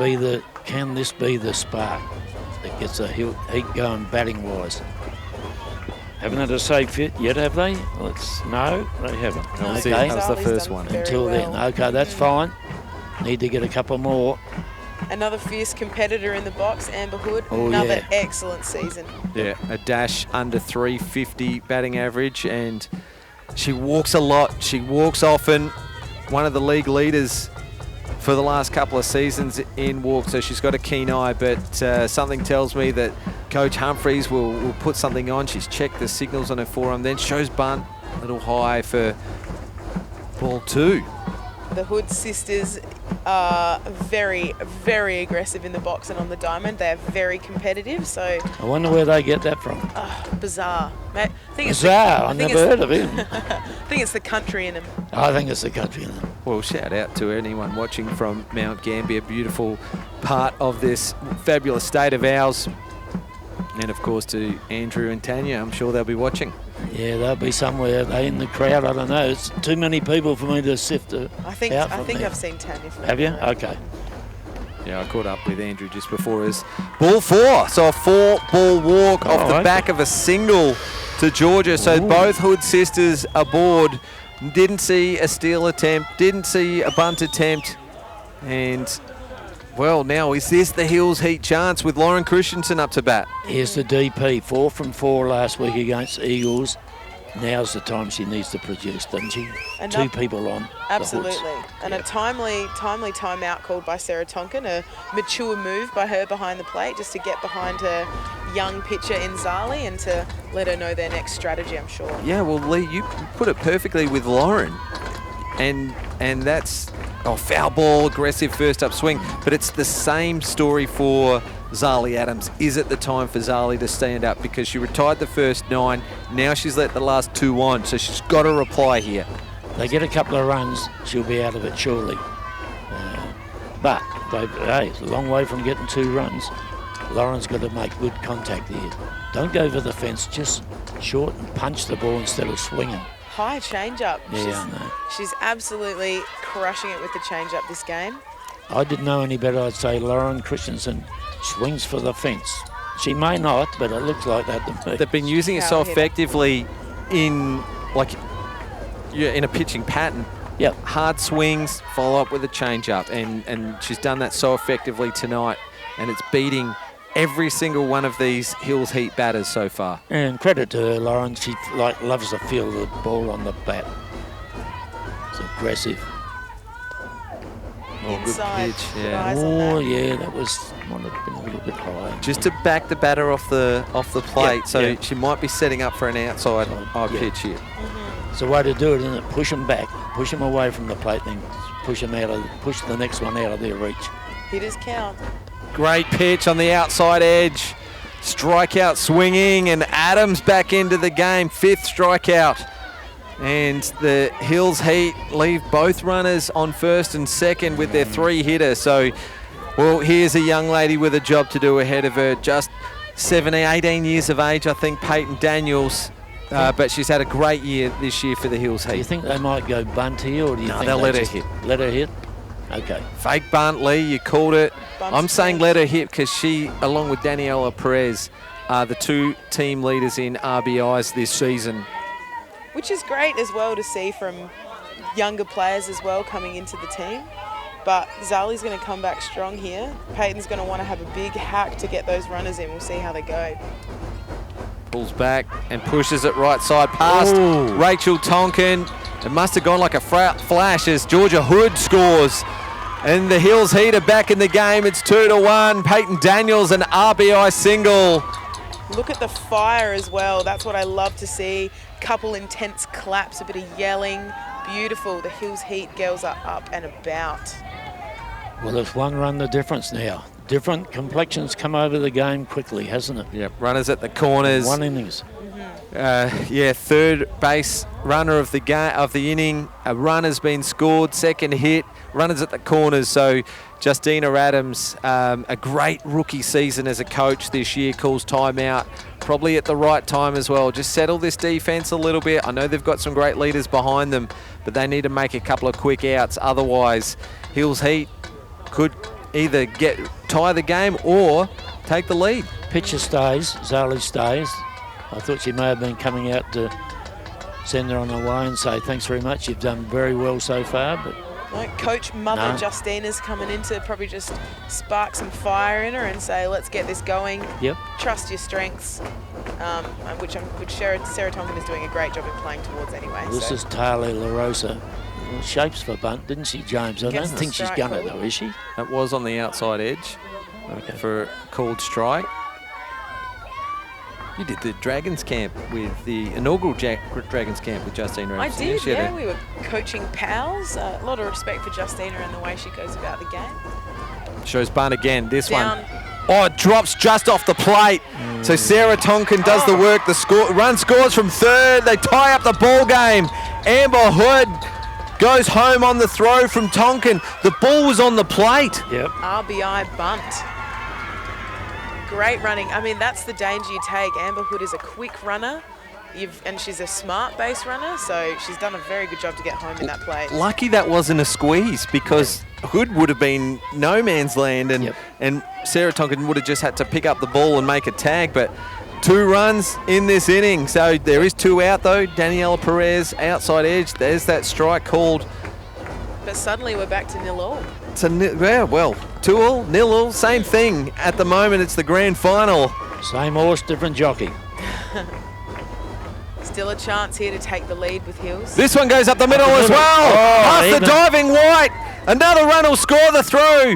this be the spark that gets a Heat going batting-wise? Haven't had a safe hit yet, have they? No, they haven't. No, okay. That was the first one. Until then. Okay, that's fine. Need to get a couple more. Another fierce competitor in the box, Amber Hood. Another excellent season. Yeah, a dash under 350 batting average, and she walks a lot. She walks often. One of the league leaders for the last couple of seasons in walks, so she's got a keen eye, but something tells me that Coach Humphreys will put something on. She's checked the signals on her forearm, then shows bunt, a little high for ball 2. The Hood sisters are very, very aggressive in the box and on the diamond. They're very competitive, so... I wonder where they get that from. Bizarre. I think bizarre? I've never heard of him. I think it's the country in them. I think it's the country in them. Well, shout out to anyone watching from Mount Gambier, beautiful part of this fabulous state of ours. And, of course, to Andrew and Tanya. I'm sure they'll be watching. Yeah, they'll be somewhere. They in the crowd. I don't know. It's too many people for me to sift out. I think I've seen Tanya. Have you? Okay. Yeah, I caught up with Andrew just before us. Ball 4. So a 4-ball walk off the back of a single to Georgia. So both Hood sisters aboard. Didn't see a steal attempt. Didn't see a bunt attempt. And... well, now, is this the Hills Heat chance with Lauren Christensen up to bat? Here's the DP, 4 from 4 last week against Eagles. Now's the time she needs to produce, doesn't she? And 2 people on. Absolutely. And a timely timeout called by Sarah Tonkin, a mature move by her behind the plate just to get behind her young pitcher in Zali and to let her know their next strategy, I'm sure. Yeah, well, Lee, you put it perfectly with Lauren. And that's foul ball, aggressive first up swing. But it's the same story for Zali Adams. Is it the time for Zali to stand up? Because she retired the first 9. Now she's let the last 2 on, so she's got to reply here. They get a couple of runs, she'll be out of it surely. But it's a long way from getting 2 runs. Lauren's got to make good contact here. Don't go over the fence, just short and punch the ball instead of swinging. High change-up. Yeah, I know. She's absolutely crushing it with the change-up this game. I didn't know any better. I'd say Lauren Christensen swings for the fence. She may not, but it looks like that to me. They've been using it so effectively in a pitching pattern. Yep. Hard swings, follow up with a change-up, and she's done that so effectively tonight, and it's beating every single one of these Hills Heat batters so far. And credit to her, Lauren. She loves to feel the ball on the bat. It's aggressive. Inside. Good pitch, yeah. That might have been a little bit high. Just to back the batter off the plate, she might be setting up for an outside pitch here. It's a way to do it, isn't it? Push them back, push them away from the plate, then push the next one out of their reach. Hitters count. Great pitch on the outside edge. Strikeout swinging, and Adams back into the game. 5th strikeout. And the Hills Heat leave both runners on first and second with their 3-hitter. So, well, here's a young lady with a job to do ahead of her. Just 18 years of age, I think, Peyton Daniels. But she's had a great year this year for the Hills Heat. Do you think they might go bunt here, or do you think they'll let her hit? Let her hit? Okay. Fake bunt, Lee, you called it. Bunt's I'm saying great. let her hit because she, along with Danielle Perez, are the 2 team leaders in RBIs this season. Which is great as well to see from younger players as well coming into the team. But Zali's going to come back strong here. Peyton's going to want to have a big hack to get those runners in. We'll see how they go. Pulls back and pushes it right side past Rachel Tonkin. It must have gone like a flash as Georgia Hood scores. And the Hills Heat are back in the game. It's 2-1. Peyton Daniels, an RBI single. Look at the fire as well. That's what I love to see. Couple intense claps, a bit of yelling. Beautiful. The Hills Heat girls are up and about. Well, it's 1 run the difference now. Different complexions come over the game quickly, hasn't it? Yep, runners at the corners. 1 innings. Third base runner of the inning. A run has been scored, second hit, runners at the corners. So Justina Adams, a great rookie season as a coach this year, calls timeout. Probably at the right time as well. Just settle this defense a little bit. I know they've got some great leaders behind them, but they need to make a couple of quick outs. Otherwise, Hills Heat could either tie the game or take the lead. Pitcher stays, Zali stays. I thought she may have been coming out to send her on her way and say thanks very much. You've done very well so far. But no, Coach Mother Justina's coming in to probably just spark some fire in her and say, let's get this going. Yep. Trust your strengths, which Sarah Tonkin is doing a great job in playing towards anyway. This is Talia LaRosa. Well, shapes for bunt, didn't she, James? I don't think she's done it though, is she? That was on the outside edge for a called strike. You did the Dragons camp with the inaugural Dragons camp with Justina. I did, yeah. We were coaching pals. A lot of respect for Justina and the way she goes about the game. Shows bunt again. This Down. one. Oh, it drops just off the plate. So Sarah Tonkin does the work. The run scores from third. They tie up the ball game. Amber Hood goes home on the throw from Tonkin. The ball was on the plate. Yep. RBI bunt. Great running. I mean, that's the danger you take. Amber Hood is a quick runner, and she's a smart base runner, so she's done a very good job to get home in that play. Lucky that wasn't a squeeze because Hood would have been no man's land, and Sarah Tonkin would have just had to pick up the ball and make a tag, but 2 runs in this inning. So there is 2 out, though. Danielle Perez, outside edge. There's that strike called. But suddenly we're back to 0-0. Well, 2-0, 0-0, same thing. At the moment, it's the grand final. Same horse, different jockey. Still a chance here to take the lead with Hills. This one goes up the middle as well. Past the diving White. Another run will score the throw.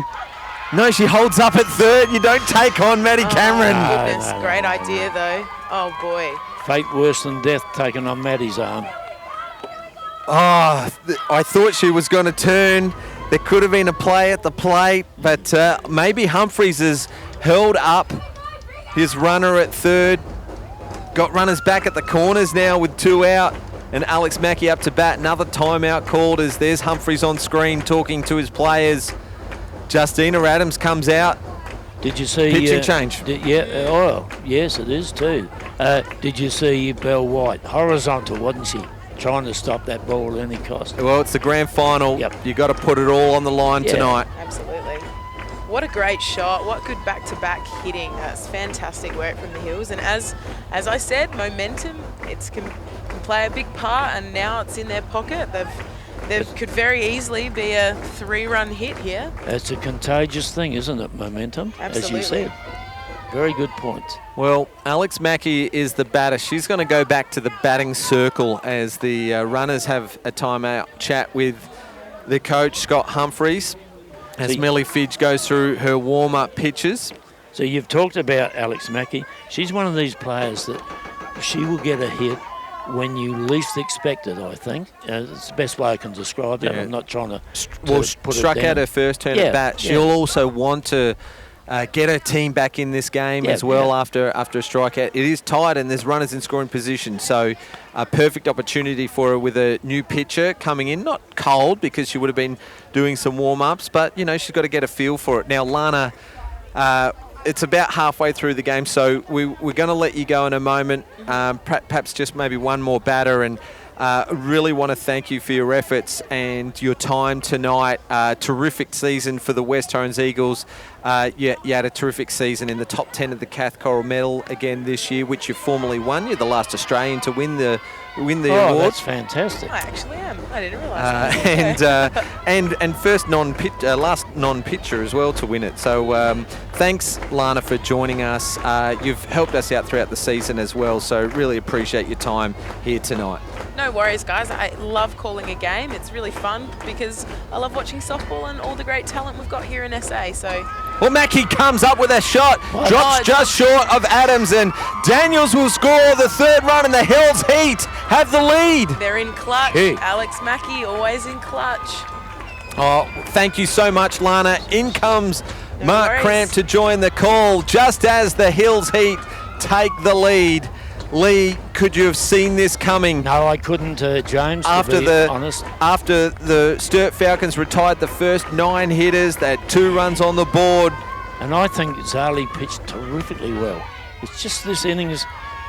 No, she holds up at third. You don't take on Maddie Cameron. Oh, goodness. Great idea, though. Oh, boy. Fate worse than death taken on Maddie's arm. Oh, I thought she was going to turn. There could have been a play at the plate, but maybe Humphries has held up his runner at third. Got runners back at the corners now with 2 out, and Alex Mackey up to bat. Another timeout called as there's Humphries on screen talking to his players. Justina Adams comes out. Did you see pitching change? Yes, it is too. Did you see Belle White? Horizontal, wasn't she? Trying to stop that ball at any cost. Well, it's the grand final. Yep. You got to put it all on the line tonight. Absolutely. What a great shot. What good back-to-back hitting. That's fantastic work from the Hills. And as I said, momentum, it can play a big part, and now it's in their pocket. There could very easily be a 3-run hit here. It's a contagious thing, isn't it, momentum? Absolutely. As you said. Very good point. Well, Alex Mackey is the batter. She's going to go back to the batting circle as the runners have a timeout chat with the coach, Scott Humphries, as Millie Fidge goes through her warm-up pitches. So you've talked about Alex Mackey. She's one of these players that she will get a hit when you least expect it, I think. It's the best way I can describe it. I'm not trying to put struck it down. out her first turn at bat. She'll also want to get her team back in this game as well after a strikeout. It is tight and there's runners in scoring position, so a perfect opportunity for her with a new pitcher coming in. Not cold because she would have been doing some warm-ups, but, she's got to get a feel for it. Now, Lana, it's about halfway through the game, so we're going to let you go in a moment. Perhaps just maybe one more batter, and really want to thank you for your efforts and your time tonight. Terrific season for the West Torrens Eagles. You had a terrific season in the top 10 of the Cathcoral Medal again this year, which you formally won. You're the last Australian to win the award. That's fantastic. I actually am. I didn't realise that. And first last non-pitcher as well to win it. So thanks, Lana, for joining us. You've helped us out throughout the season as well, so really appreciate your time here tonight. No worries, guys. I love calling a game. It's really fun because I love watching softball and all the great talent we've got here in SA. So. Well, Mackey comes up with a shot, drops just short of Adams, and Daniels will score the 3rd run, and the Hells Heat have the lead. They're in clutch. Hey. Alex Mackey always in clutch. Oh, thank you so much, Lana. In comes Mark worries. Cramp to join the call just as the Hills Heat take the lead. Lee, could you have seen this coming? No, I couldn't, James, after to be honest. After the Sturt Falcons retired the first 9 hitters, they had 2 runs on the board. And I think Zali pitched terrifically well. It's just this innings,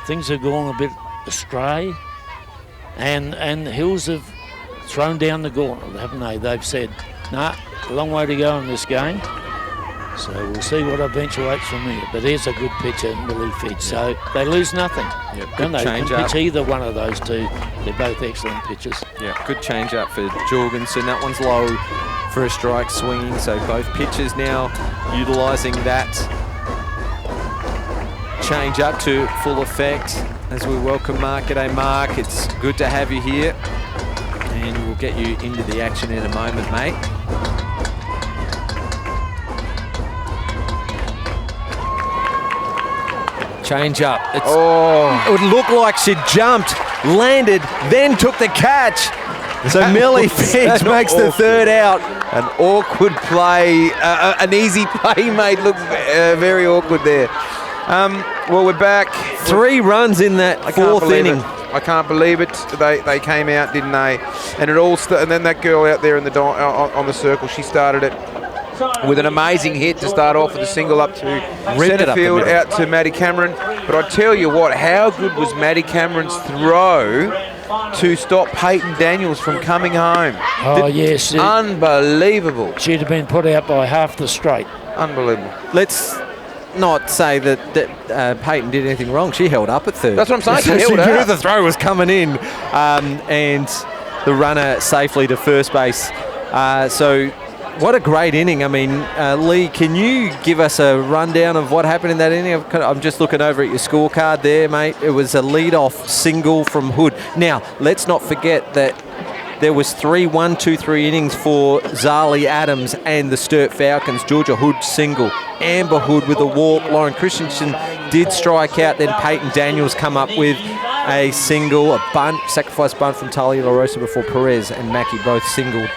things are going a bit astray. And the Hills have thrown down the gauntlet, haven't they? They've said, nah, a long way to go in this game. So we'll see what eventuates from here. But there's a good pitcher, Millie Fidge. So they lose nothing. Yeah, Don't they? change Can up. pitch either one of those two. They're both excellent pitchers. Yeah, good change up for Jorgensen. That one's low for a strike swinging. So both pitchers now utilising that change up to full effect as we welcome Mark. G'day, Mark. It's good to have you here. And we'll get you into the action in a moment, mate. Change up. It would look like she jumped, landed, then took the catch. So Millie Fidge makes the 3rd out. An awkward play, an easy play made look very awkward there. Well, we're back. 3 runs in that 4th inning. I can't believe it. They came out, didn't they? And it all and then that girl out there in the on the circle, she started it with an amazing hit to start off with a single up to centre field, out to Maddie Cameron. But I tell you what, how good was Maddie Cameron's throw to stop Peyton Daniels from coming home? Oh, yes. Unbelievable. She'd have been put out by half the straight. Unbelievable. Let's not say that Peyton did anything wrong. She held up at 3rd. That's what I'm saying. So She held knew up. the throw was coming in, and the runner safely to first base. So what a great inning. I mean, Lee, can you give us a rundown of what happened in that inning? I'm just looking over at your scorecard there, mate. It was a lead-off single from Hood. Now, let's not forget that there was 3 1-2-3 innings for Zali Adams and the Sturt Falcons. Georgia Hood single, Amber Hood with a walk, Lauren Christensen did strike out, then Peyton Daniels come up with a single, a bunt, sacrifice bunt from Talia La Rosa before Perez and Mackey both singled.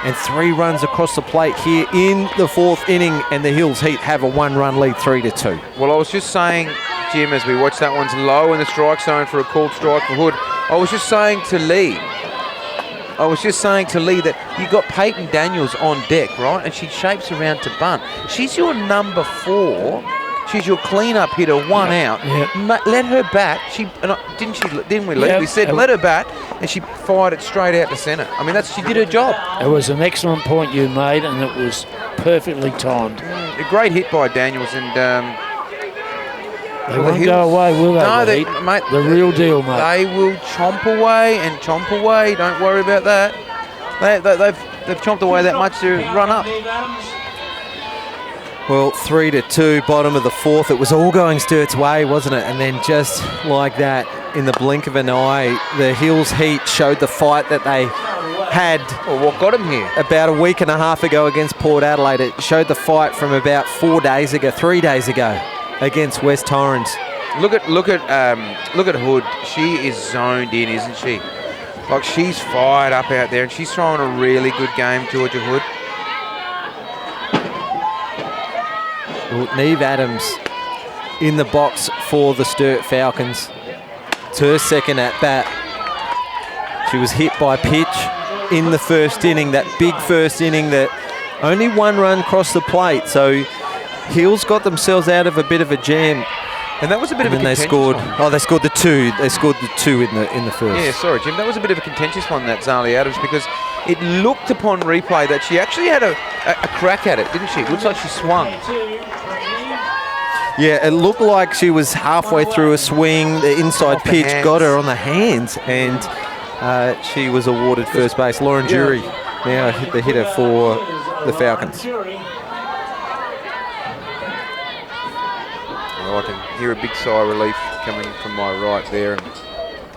and 3 runs across the plate here in the 4th inning, and the Hills Heat have a 1-run lead, 3-2. Well, I was just saying, Jim, as we watched that one's low in the strike zone for a called strike for Hood, I was just saying to Lee that you got Peyton Daniels on deck, right? And she shapes around to bunt. She's your number 4. She's your clean-up hitter, 1 out. Let her bat. Didn't we, Lee? Yep. We said let her bat, and she fired it straight out to centre. I mean, she did her job. It was an excellent point you made, and it was perfectly timed. A great hit by Daniels, and they won't go away, will they? No, mate. The real deal, mate. They will chomp away and chomp away. Don't worry about that. They've chomped away that much to run up. Well, 3-2, bottom of the 4th. It was all going Sturt's way, wasn't it? And then just like that, in the blink of an eye, the Hills Heat showed the fight that they had. Well, what got them here? About a week and a half ago against Port Adelaide. It showed the fight from about 3 days ago against West Torrens. Look at Hood. She is zoned in, isn't she? Like, she's fired up out there, and she's throwing a really good game, Georgia Hood. Well, Neve Adams in the box for the Sturt Falcons. It's her second at bat. She was hit by pitch in the 1st inning, that big 1st inning that only 1 run crossed the plate. So Hills got themselves out of a bit of a jam. And that was a bit of a contentious one. Oh, they scored the 2. They scored the 2 in the 1st. Yeah, sorry, Jim. That was a bit of a contentious one, that Zali Adams, because it looked upon replay that she actually had a crack at it, didn't she? It looks like she swung. Yeah, it looked like she was halfway through a swing. The inside pitch got her on the hands, and she was awarded first base. Lauren Jury now hit the hitter for the Falcons. Well, I can hear a big sigh of relief coming from my right there, and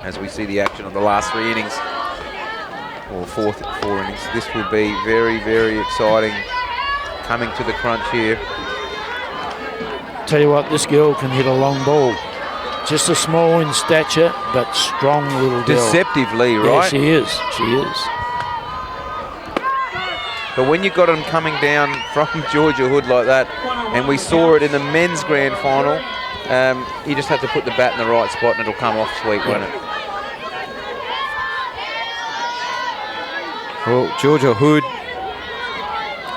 as we see the action of the last 3 innings, or 4 innings, this will be very, very exciting coming to the crunch here. Tell you what, this girl can hit a long ball. Just a small in stature, but strong little girl. Deceptively, right? Yeah, she is. She is. But when you got them coming down from Georgia Hood like that, and we saw it in the men's grand final, you just have to put the bat in the right spot and it'll come off sweet, won't it? Well, Georgia Hood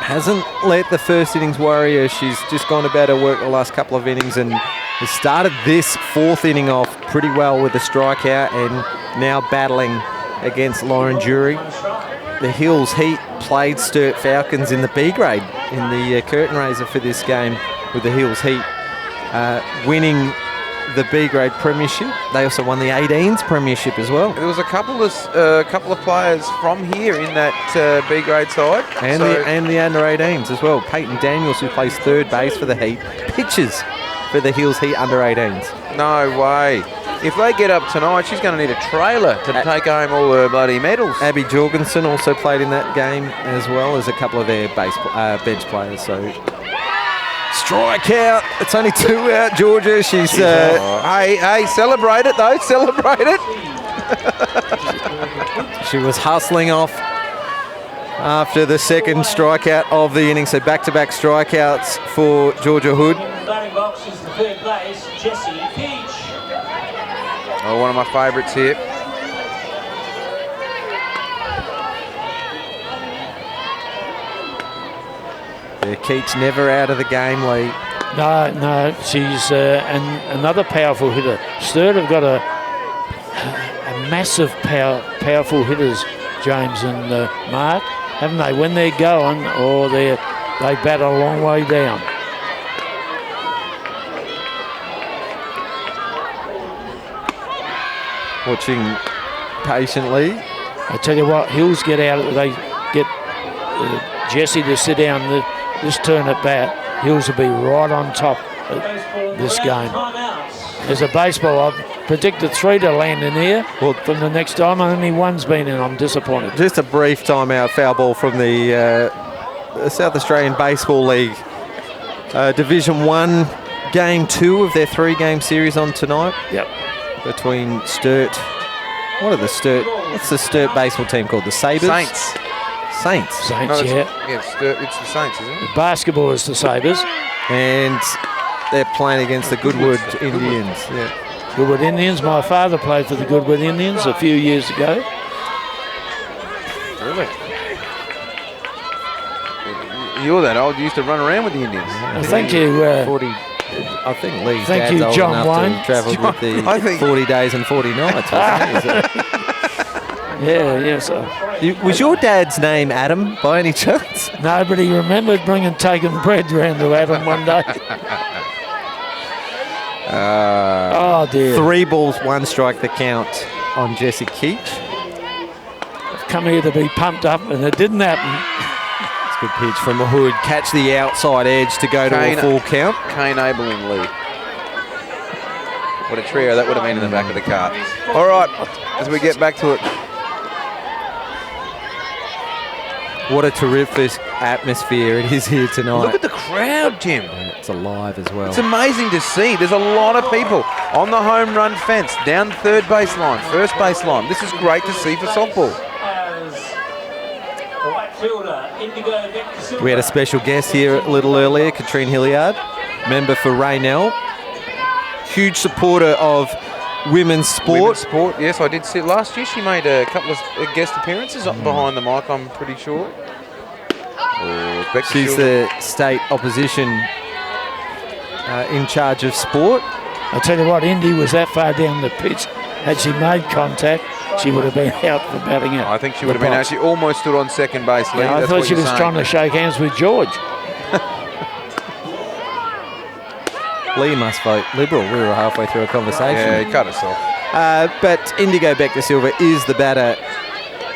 hasn't let the 1st innings worry her. She's just gone about her work the last couple of innings and has started this 4th inning off pretty well with a strikeout, and now battling against Lauren Jury. The Hills Heat played Sturt Falcons in the B grade in the curtain raiser for this game with the Hills Heat winning the B grade premiership. They also won the 18s premiership as well. There was a couple of players from here in that B grade side, and the under 18s as well. Peyton Daniels, who plays 3rd base for the Heat, pitches for the Hills Heat under 18s. No way. If they get up tonight, she's going to need a trailer to take home all her bloody medals. Abby Jorgensen also played in that game, as well as a couple of their bench players. So strikeout. It's only 2 out, Georgia. She's hey, celebrate it though. Celebrate it. She was hustling off after the 2nd strikeout of the inning. So back-to-back strikeouts for Georgia Hood. Batting box is the 3rd base, Jessie Peach. Oh, one of my favourites here. Yeah, Keats never out of the game, Lee. No, she's another powerful hitter. Sturt have got a massive powerful hitters, James and Mark, haven't they? When they're going, they bat a long way down. Watching patiently. I tell you what, Hills get out. They get Jessie to sit down this turn at bat. Hills will be right on top of this game. There's a baseball. I've predicted 3 to land in here. Well, from the next time, only 1's been in. I'm disappointed. Just a brief timeout, foul ball from the South Australian Baseball League. Division 1, Game 2 of their 3-game series on tonight. Yep. Between Sturt. What's the Sturt baseball team called? The Sabres? Saints. Saints, yeah. It's the Saints, isn't it? Basketball is the Sabres. And they're playing against the Goodwood Indians. Yeah. Goodwood Indians. My father played for the Goodwood Indians a few years ago. Really? You're that old. You used to run around with the Indians. Thank you. 40. I think Lee's Thank dad's you, old John enough Wayne. to travel with the I think- 40 days and 40 nights. Wasn't he? Is it? Yes. Was your dad's name Adam by any chance? Nobody remembered taking bread round to Adam one day. Oh dear. 3 balls, 1 strike the count on Jesse Keach. Come here to be pumped up, and it didn't happen. It's a good pitch from a Hood. Catch the outside edge to go to a full count. Kane, Abel and Lee. What a trio that would have been in the back of the car. All right, as we get back to it. What a terrific atmosphere it is here tonight. Look at the crowd, Jim. It's alive as well. It's amazing to see. There's a lot of people on the home run fence, down the third baseline, first baseline. This is great to see for softball. We had a special guest here a little earlier, Katrine Hilliard, member for Raynell. Huge supporter of women's sport. Women's sport, yes, I did see it last year. She made a couple of guest appearances up behind the mic, I'm pretty sure. She's the state opposition in charge of sport. I tell you what, Indy was that far down the pitch. Had she made contact, she would have been out for batting out. I think she would have been out. She almost stood on second base, Lee. Yeah, I thought she was trying to shake hands with George. Lee must vote Liberal. We were halfway through a conversation. Yeah, he cut us off. But Indigo Beck de Silva is the batter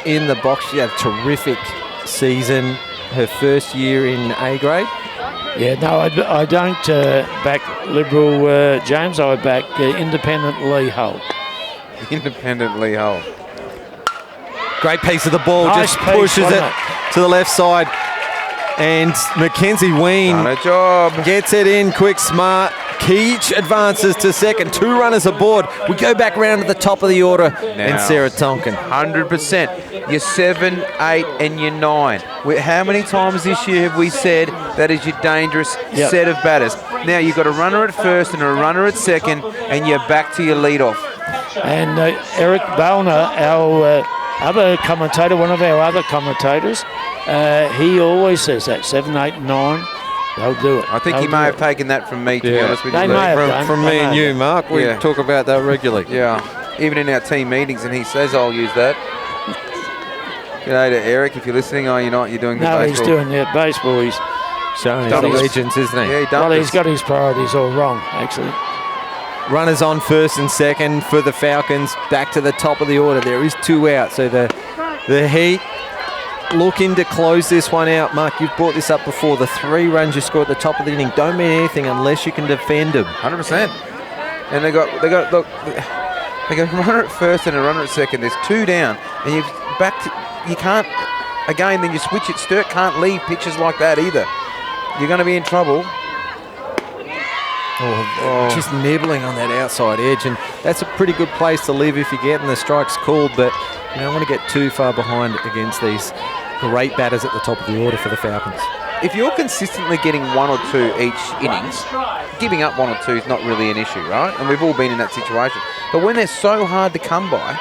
in the box. She had a terrific season, her first year in A grade. Yeah, no, I don't back Liberal James. I back Independent Lee Hull. Independent Lee Hull. Great piece of the ball, Nice just piece, pushes wasn't it to the left side. And Mackenzie Ween Done a job. gets it in quick, smart. Keach advances to second. 2 runners aboard. We go back round to the top of the order. And Sarah Tonkin. 100%. You're 7, 8, and you're 9. How many times this year have we said that is your dangerous set of batters? Now you've got a runner at first and a runner at second, and you're back to your leadoff. And Eric Ballner, our other commentator, one of our other commentators, he always says that 7, 8, and 9, they'll do it. I think he may have taken that from me, to be honest with you. They may have done. From me and you, Mark. We talk about that regularly. Yeah, even in our team meetings, and he says I'll use that. G'day to Eric, if you're listening. Oh, you're not. You're doing the No, baseball. he's doing that baseball. He's Showing his Done his- allegiance, isn't he? Yeah, he done well, this. he's got his priorities all wrong, actually. Runners on first and second for the Falcons. Back to the top of the order. There is 2 out. So the Heat looking to close this one out. Mark, you've brought this up before. The 3 runs you score at the top of the inning don't mean anything unless you can defend them. 100%. And they got look. They got a runner at first and a runner at second. There's 2 down, and you can't. Again, then you switch it. Sturt can't leave pitches like that either. You're going to be in trouble. Just nibbling on that outside edge, and that's a pretty good place to live if you're getting the strikes called, but you don't want to get too far behind against these great batters at the top of the order for the Falcons. If you're consistently getting 1 or 2 each innings, giving up 1 or 2 is not really an issue, right? And we've all been in that situation. But when they're so hard to come by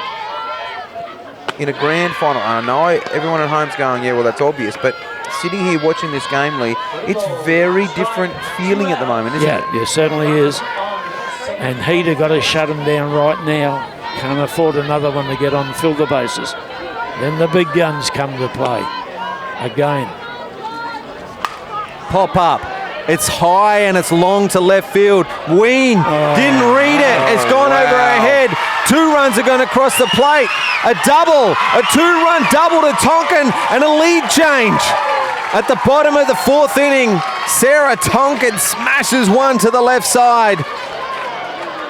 in a grand final, I know everyone at home's going, yeah, well, that's obvious, but sitting here watching this game, Lee, it's very different feeling at the moment, isn't it? Yeah, it certainly is. And Heat have got to shut him down right now. Can't afford another one to get on and fill the bases. Then the big guns come to play again. Pop up. It's high and it's long to left field. Ween didn't read it. It's gone over her head. 2 runs are going to cross the plate. A double, a 2-run double to Tonkin and a lead change. At the bottom of the 4th inning, Sarah Tonkin smashes one to the left side.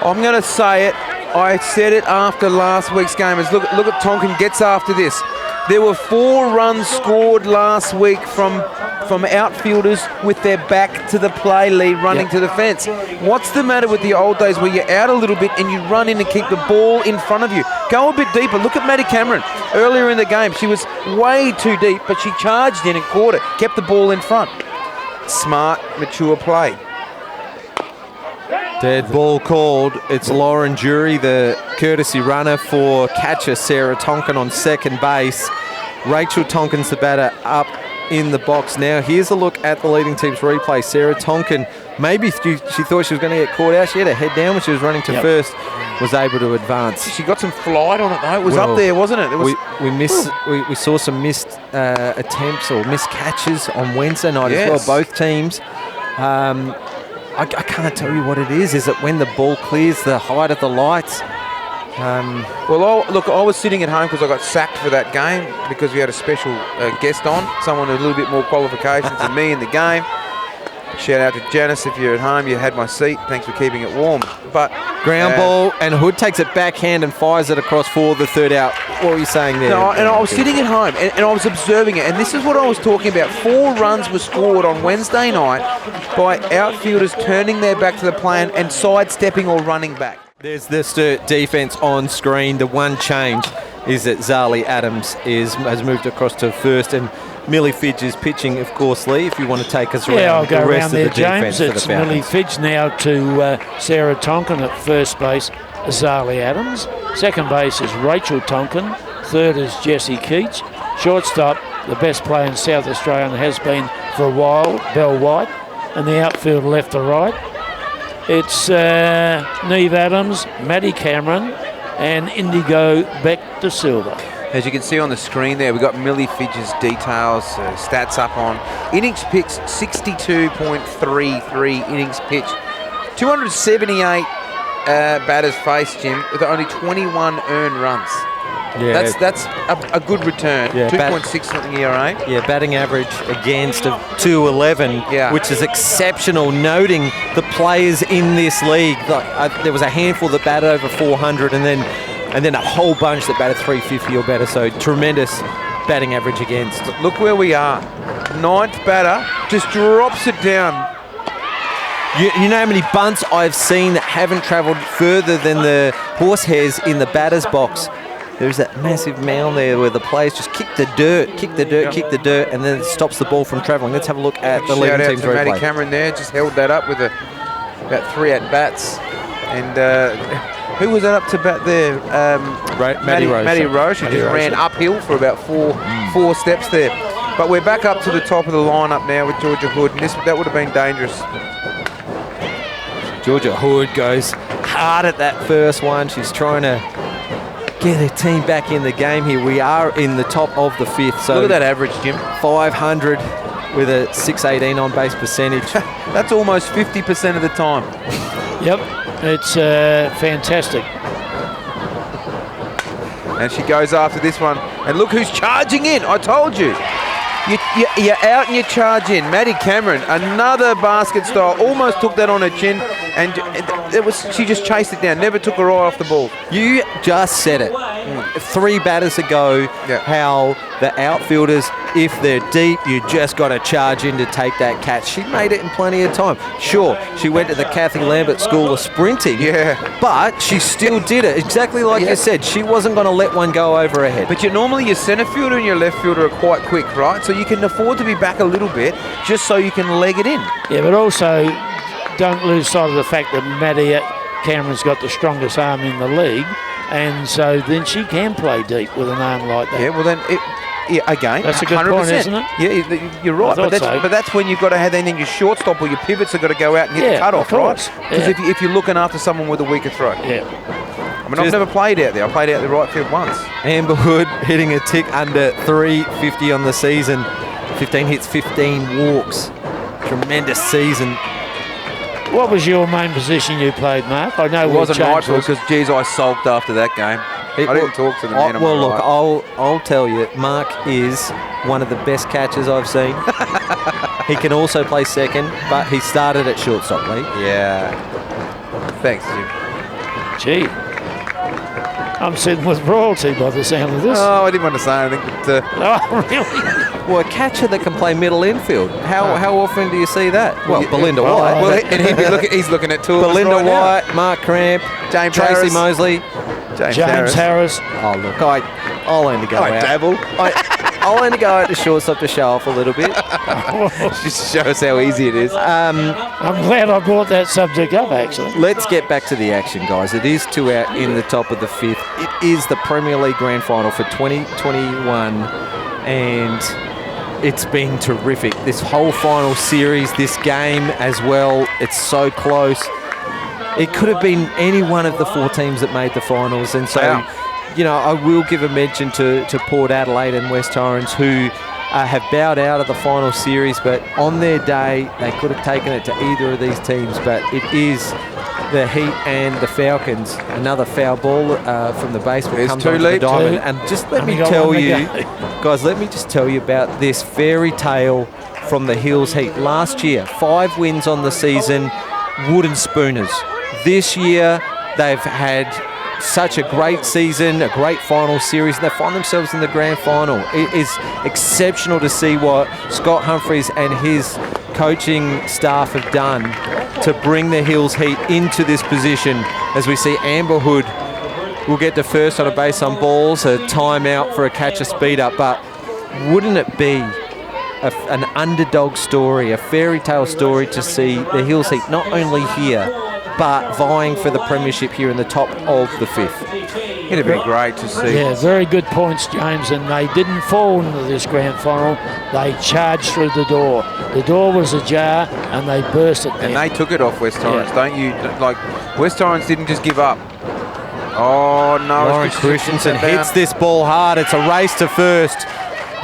I'm going to say it. I said it after last week's game. Look at Tonkin gets after this. There were 4 runs scored last week from outfielders with their back to the play lead running to the fence. What's the matter with the old days where you're out a little bit and you run in and keep the ball in front of you? Go a bit deeper. Look at Maddie Cameron. Earlier in the game, she was way too deep, but she charged in and caught it, kept the ball in front. Smart, mature play. Dead ball called. It's Lauren Jury, the courtesy runner for catcher Sarah Tonkin on second base. Rachel Tonkin's the batter up in the box now. Here's a look at the leading team's replay. Sarah Tonkin, maybe she thought she was going to get caught out. She had her head down when she was running to first, was able to advance. She got some flight on it though. It was up there, wasn't it? We saw some missed attempts or missed catches on Wednesday night as well, both teams. I can't tell you what it is. Is it when the ball clears the height of the lights? Look, I was sitting at home because I got sacked for that game because we had a special guest on, someone with a little bit more qualifications than me in the game. Shout out to Janice, if you're at home, you had my seat. Thanks for keeping it warm. But ground ball, and Hood takes it backhand and fires it across for the third out. What were you saying there? No, and I was sitting at home and I was observing it, and this is what I was talking about. 4 runs were scored on Wednesday night by outfielders turning their back to the play and sidestepping or running back. There's the Sturt defence on screen. The one change is that Zali Adams has moved across to first, and Millie Fidge is pitching, of course. Lee, if you want to take us around I'll go the rest around of there, the James. defence. It's Millie Fidge now to Sarah Tonkin at first base, Zali Adams. Second base is Rachel Tonkin. Third is Jessie Keach. Shortstop, the best player in South Australia and has been for a while, Belle White. And the outfield left to right, it's Neve Adams, Maddie Cameron, and Indigo Beck de Silva. As you can see on the screen there, we've got Millie Fidge's details, stats up on. Innings pitched, 62.33 innings pitched. 278 batters faced, Jim, with only 21 earned runs. Yeah, that's a good return. 2.6 something ERA. Yeah, batting average against of 211, which is exceptional. Noting the players in this league, there was a handful that batted over 400, and then a whole bunch that batted 350 or better. So tremendous batting average against. Look where we are. 9th batter just drops it down. You know how many bunts I've seen that haven't travelled further than the horsehairs in the batter's box. There's that massive mound there where the players just kick the dirt, and then it stops the ball from travelling. Let's have a look at the leading team's replay. Maddie Cameron there, just held that up with about 3 at-bats. And who was that up to bat there? Maddie Roche, who just ran uphill for about four steps there. But we're back up to the top of the lineup now with Georgia Hood, and that would have been dangerous. Georgia Hood goes hard at that first one. She's trying to get her team back in the game here. We are in the top of the 5th. So look at that average, Jim. 500 with a 618 on base percentage. That's almost 50% of the time. Yep, it's fantastic. And she goes after this one. And look who's charging in. I told you. You're out and you charge in. Maddie Cameron, another basket style, almost took that on her chin, and she just chased it down, never took her eye off the ball. You just said it 3 batters ago, how the outfielders, if they're deep, you just got to charge in to take that catch. She made it in plenty of time. Sure, she went to the Kathy Lambert School of Sprinting, but she still did it. Exactly like you said, she wasn't going to let one go over her head. But normally your centre fielder and your left fielder are quite quick, right? So you can afford to be back a little bit just so you can leg it in. Yeah, but also don't lose sight of the fact that Maddie Cameron's got the strongest arm in the league, and so then she can play deep with an arm like that. Yeah, well then, again, that's a good 100%. Point, isn't it? Yeah, you're right. But that's when you've got to have then your shortstop or your pivots have got to go out and hit the cutoff, right? Because if you're looking after someone with a weaker throw. Yeah. I mean, I've never played out there. I played out the right field once. Amber Hood hitting a tick under 350 on the season. 15 hits, 15 walks. Tremendous season. What was your main position you played, Mark? I know it wasn't right because, geez, I sulked after that game. I didn't talk to the man. Well, look, I'll tell you, Mark is one of the best catchers I've seen. He can also play second, but he started at shortstop, Lee. Yeah. Thanks, Jim. Gee. I'm sitting with royalty by the sound of this. Oh, I didn't want to say anything, but Oh, really? Well, a catcher that can play middle infield. How often do you see that? Well, Belinda well, White. well, and he's looking at two of us Belinda right now. White, Mark Cramp, James Tracy Harris. Mosley. James Harris. Oh, look, I'll only go I out. dabble. I'll only go out to shortstop to show off a little bit. Just to show us how easy it is. I'm glad I brought that subject up, actually. Let's get back to the action, guys. It is 2 out in the top of the 5th. It is the Premier League Grand Final for 2021, and it's been terrific. This whole final series, this game as well, it's so close. It could have been any one of the 4 teams that made the finals, and so, you know, I will give a mention to Port Adelaide and West Torrens, who have bowed out of the final series, but on their day, they could have taken it to either of these teams, but it is the Heat and the Falcons. Another foul ball from the baseball There's comes two onto the leads. diamond. And just let me tell you, guys, let me just tell you about this fairy tale from the Hills Heat. Last year, 5 wins on the season, wooden spooners. This year, they've had such a great season, a great final series, and they find themselves in the grand final. It is exceptional to see what Scott Humphreys and his coaching staff have done to bring the Hills Heat into this position. As we see, Amber Hood will get the first on a base on balls, a timeout for a catch, a speed up, but wouldn't it be an underdog story, a fairy tale story to see the Hills Heat not only here, but vying for the premiership here in the top of the 5th. It'd be great to see. Yeah, very good points, James, and they didn't fall into this grand final. They charged through the door. The door was ajar, and they burst it And down. they took it off West Torrens, don't you? Like, West Torrens didn't just give up. Oh, no. Lauren Christensen hits this ball hard. It's a race to first.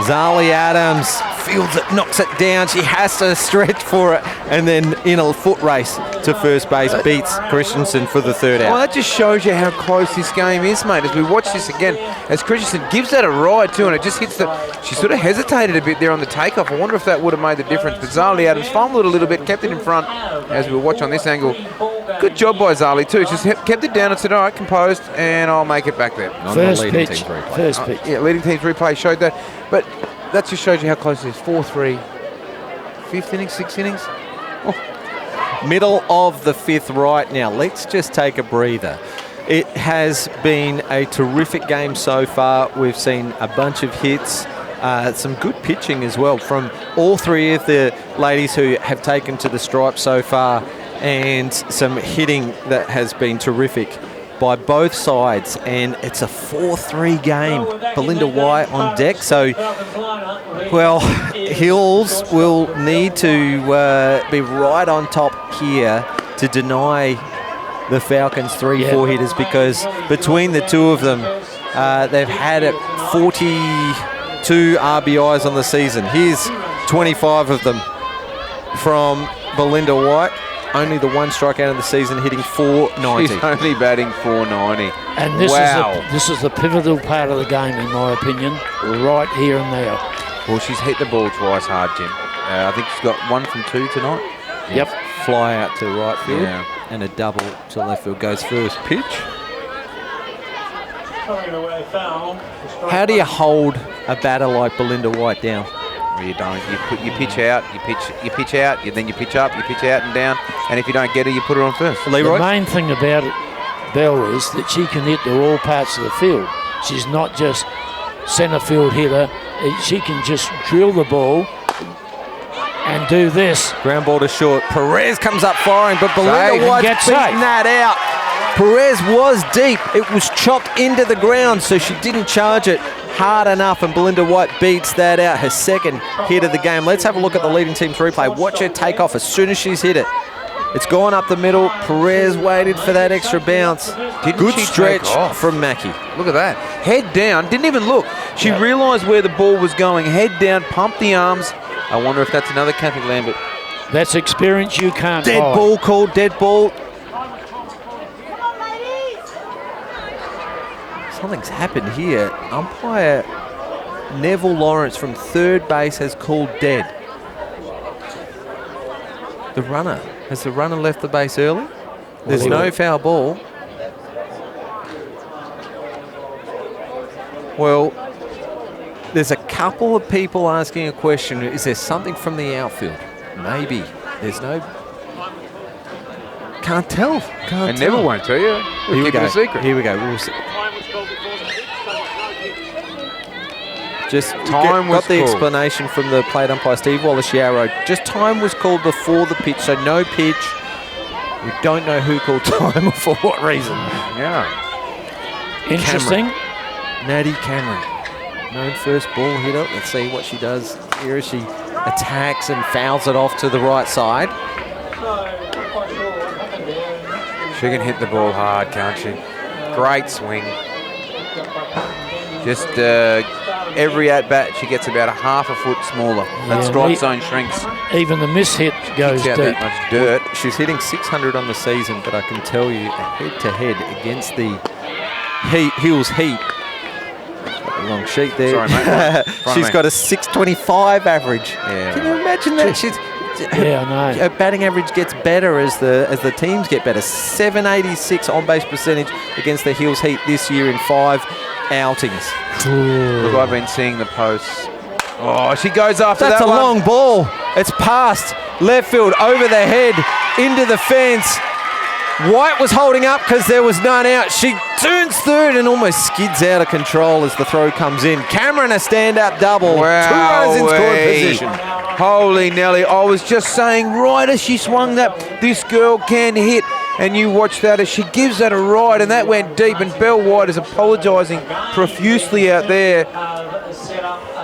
Zali Adams fields it, knocks it down. She has to stretch for it, and then in a foot race to first base, beats Christensen for the 3rd Well, out. that just shows you how close this game is, mate. As we watch this again, as Christensen gives that a ride too, and it just hits the... She sort of hesitated a bit there on the takeoff. I wonder if that would have made the difference. But Zali Adams fumbled it a little bit, kept it in front as we watch on this angle. Good job by Zali too. Just kept it down and said, all right, composed, and I'll make it back there. First pitch. First pitch. Yeah, leading team's replay showed that. But that just shows you how close it is. 4-3. 5th inning, 6th innings. Middle of the 5th right now. Let's just take a breather. It has been a terrific game so far. We've seen a bunch of hits, some good pitching as well from all 3 of the ladies who have taken to the stripe so far, and some hitting that has been terrific by both sides, and it's a 4-3 game. Belinda White on deck, so, well, Hills will need to be right on top here to deny the Falcons 3-4 hitters, because between the 2 of them, they've had 42 RBIs on the season. Here's 25 of them from Belinda White. Only the 1 strikeout of the season, hitting .490. She's only batting .490. And this Wow. this is the pivotal part of the game, in my opinion, right here and now. Well, she's hit the ball twice hard, Jim. I think she's got 1 from 2 tonight. Yep. Fly out to right field, Yeah. and a double to left field goes first pitch. How do you hold a batter like Belinda White down? You don't. You pitch out, you pitch out, then you pitch up, you pitch out and down, and if you don't get her, you put her on first. Leroy? The main thing about it, Bell, is that she can hit to all parts of the field. She's not just centre field hitter. She can just drill the ball and do this. Ground ball to short. Perez comes up firing, but Belinda Safe. White's Gets beaten safe. that out. Perez was deep. It was chopped into the ground, so she didn't charge it hard enough, and Belinda White beats that out, her 2nd hit of the game. Let's have a look at the leading team's replay. Watch her take off as soon as she's hit it. It's gone up the middle. Perez waited for that extra bounce. Good she stretch take off? from Mackey. Look at that. Head down, didn't even look. She realised where the ball was going. Head down, pumped the arms. I wonder if that's another Kathy Lambert. That's experience you can't Dead buy. ball called, dead ball. Something's happened here. Umpire Neville Lawrence from 3rd base has called dead. Has the runner left the base early? There's no foul ball. Well, there's a couple of people asking a question. Is there something from the outfield? Maybe. There's no... Can't tell. And never won't tell you. We'll keep it a secret. Here we go. We'll see. Just got the explanation from the plate umpire, Steve Wallace-Yarrow. Just time was called before the pitch, so no pitch. We don't know who called time or for what reason. Yeah. Interesting. Maddie Cameron, known first ball hitter. Let's see what she does here as she attacks and fouls it off to the right side. She can hit the ball hard, can't she? Great swing. Just every at-bat, she gets about a half a foot smaller. That strike zone shrinks. Even the miss hit goes Kicks out deep. that much dirt. She's hitting 600 on the season, but I can tell you, head-to-head against the Hills Heat. Got the long sheet there. Sorry, mate. She's got a 625 average. Yeah. Can you imagine that? Yeah, I know. Her batting average gets better as the teams get better. 786 on-base percentage against the Hills Heat this year in 5 outings. Look, I've been seeing the posts. Oh, she goes after That's that a one. long ball. It's past left field, over the head, into the fence. White was holding up because there was none out. She turns third and almost skids out of control as the throw comes in. Cameron, a stand-up double. Wow. 2 runners in scoring position. Holy Nelly, I was just saying right as she swung that, this girl can hit. And you watch that as she gives that a ride, and that went deep, and Belle White is apologising profusely out there.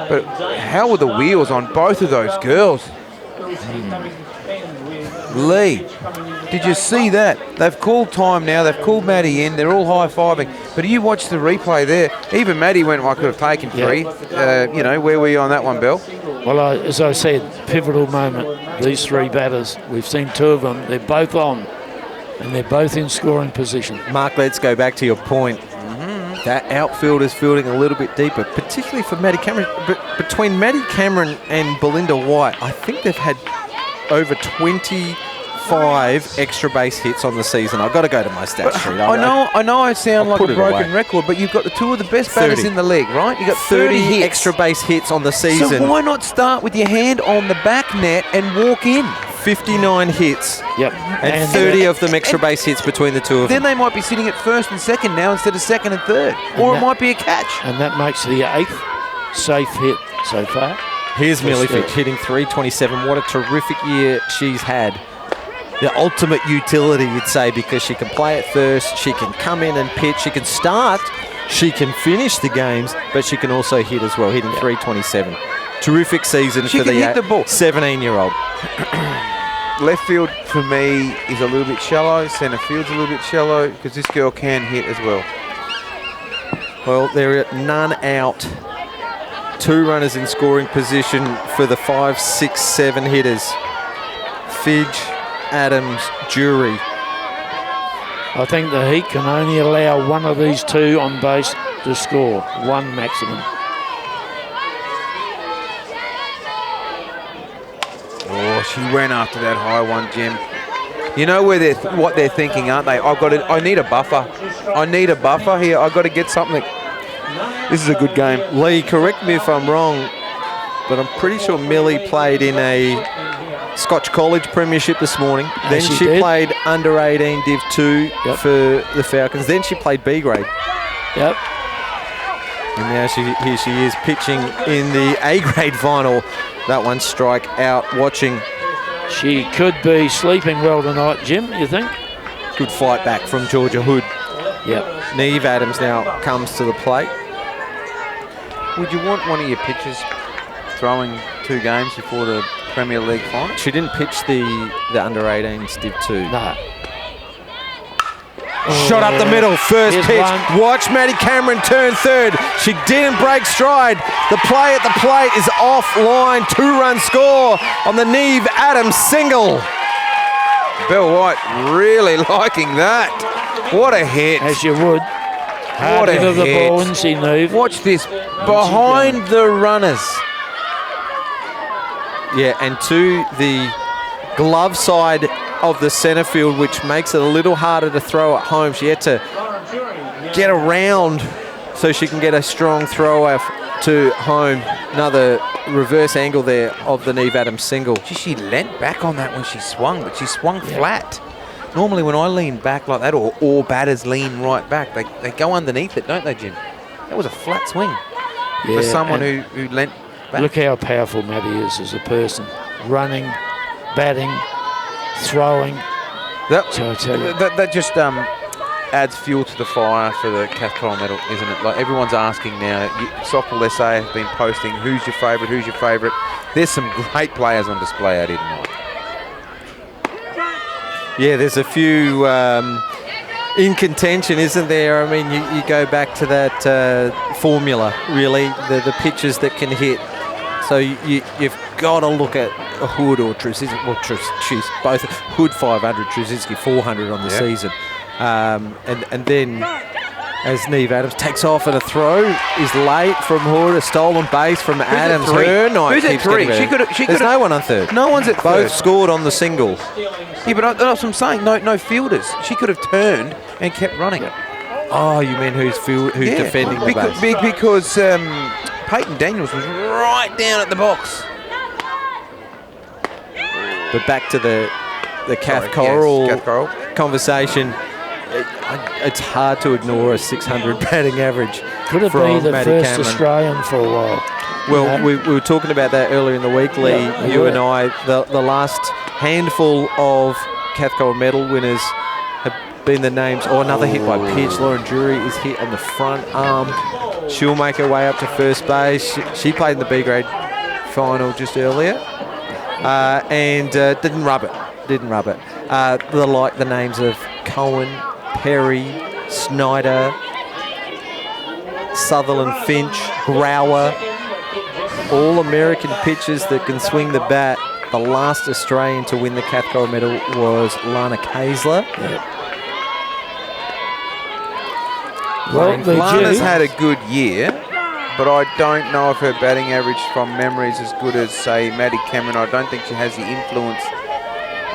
But how were the wheels on both of those girls? Lee, did you see that? They've called time now. They've called Maddie in. They're all high-fiving. But you watch the replay there. Even Maddie went, I could have taken 3. You know, where were you on that one, Bill? Well, as I said, pivotal moment. These 3 batters, we've seen 2 of them. They're both on, and they're both in scoring position. Mark, let's go back to your point. That outfield is fielding a little bit deeper, particularly for Maddie Cameron. But between Maddie Cameron and Belinda White, I think they've had over 25 extra base hits on the season. I've got to go to my stat sheet. I know I sound like a broken record, but you've got the 2 of the best batters in the league, right? You've got 30 hits. Extra base hits on the season. So why not start with your hand on the back net and walk in? 59 hits. Yep. And 30 of them extra base hits between the 2 of them. Then they might be sitting at first and second now instead of second and third. Or it might be a catch. And that makes the 8th safe hit so far. Here's Millie Fitch hitting 327. What a terrific year she's had. The ultimate utility, you'd say, because she can play at first, she can come in and pitch, she can start, she can finish the games, but she can also hit as well, hitting 327. Terrific season for the 17-year-old. Left field for me is a little bit shallow. Centre field's a little bit shallow because this girl can hit as well. Well, there are none out. 2 runners in scoring position for the 5, 6, 7 hitters. Fidge, Adams, Jury. I think the Heat can only allow one of these 2 on base to score. 1 maximum. Oh, she went after that high one, Jim. You know where what they're thinking, aren't they? I need a buffer. I need a buffer here. I've got to get something. This is a good game. Lee, correct me if I'm wrong, but I'm pretty sure Millie played in a Scotch College Premiership this morning. Then she played under 18 Div 2 for the Falcons. Then she played B grade. Yep. And now here she is pitching in the A grade final. That one strike out watching. She could be sleeping well tonight, Jim, you think? Good fight back from Georgia Hood. Yep. Neve Adams now comes to the plate. Would you want one of your pitchers throwing 2 games before the Premier League final? She didn't pitch the under 18s Div 2. No. Shot up the middle, first pitch. Watch Maddie Cameron turn third. She didn't break stride. The play at the plate is offline. 2-run score on the Neve Adams single. Belle White really liking that. What a hit. As you would. What a hit. The ball, and she moved. Watch this. Behind the runners. Yeah, and to the glove side of the centre field, which makes it a little harder to throw at home. She had to get around so she can get a strong throw off to home. Another reverse angle there of the Neve Adams single. She leant back on that when she swung, but she swung flat. Normally when I lean back like that, or all batters lean right back, they go underneath it, don't they, Jim? That was a flat swing for someone who leant back. Look how powerful Maddie is as a person. Running, batting, throwing. That just adds fuel to the fire for the Cathcart medal, isn't it? Like everyone's asking now. Softball SA have been posting who's your favourite, who's your favourite. There's some great players on display out here tonight. Yeah, there's a few in contention, isn't there? I mean, you go back to that formula, really, the pitches that can hit. So you've got to look at Hood or Trzynski. Well, both Hood 500, Trzynski 400 on the season. And then as Neve Adams takes off and a throw is late from Hood, a stolen base from Adams. Her night Who's at keeps three? getting better. There's no one on third. No one's at Both third. scored on the single. Yeah, but that's what I'm saying. No fielders. She could have turned and kept running. Oh, you mean who's defending the base? Because Peyton Daniels was right down at the box. But back to the Cath Coral conversation. It's hard to ignore a 600 batting average. Could it from be the Maddie first Cameron. Australian for a while? Well, we were talking about that earlier in the week, Lee. You and I, the last handful of Cathcart medal winners have been the names. Oh, another hit by pitch. Lauren Drury is hit on the front arm. She'll make her way up to first base. She played in the B grade final just earlier and didn't rub it. The names of Cohen, Perry, Snyder, Sutherland, Finch, Grauer, all American pitchers that can swing the bat. The last Australian to win the Cathcart medal was Lana Kaysler. Well, Lana's had a good year, but I don't know if her batting average from memory is as good as, say, Maddie Cameron. I don't think she has the influence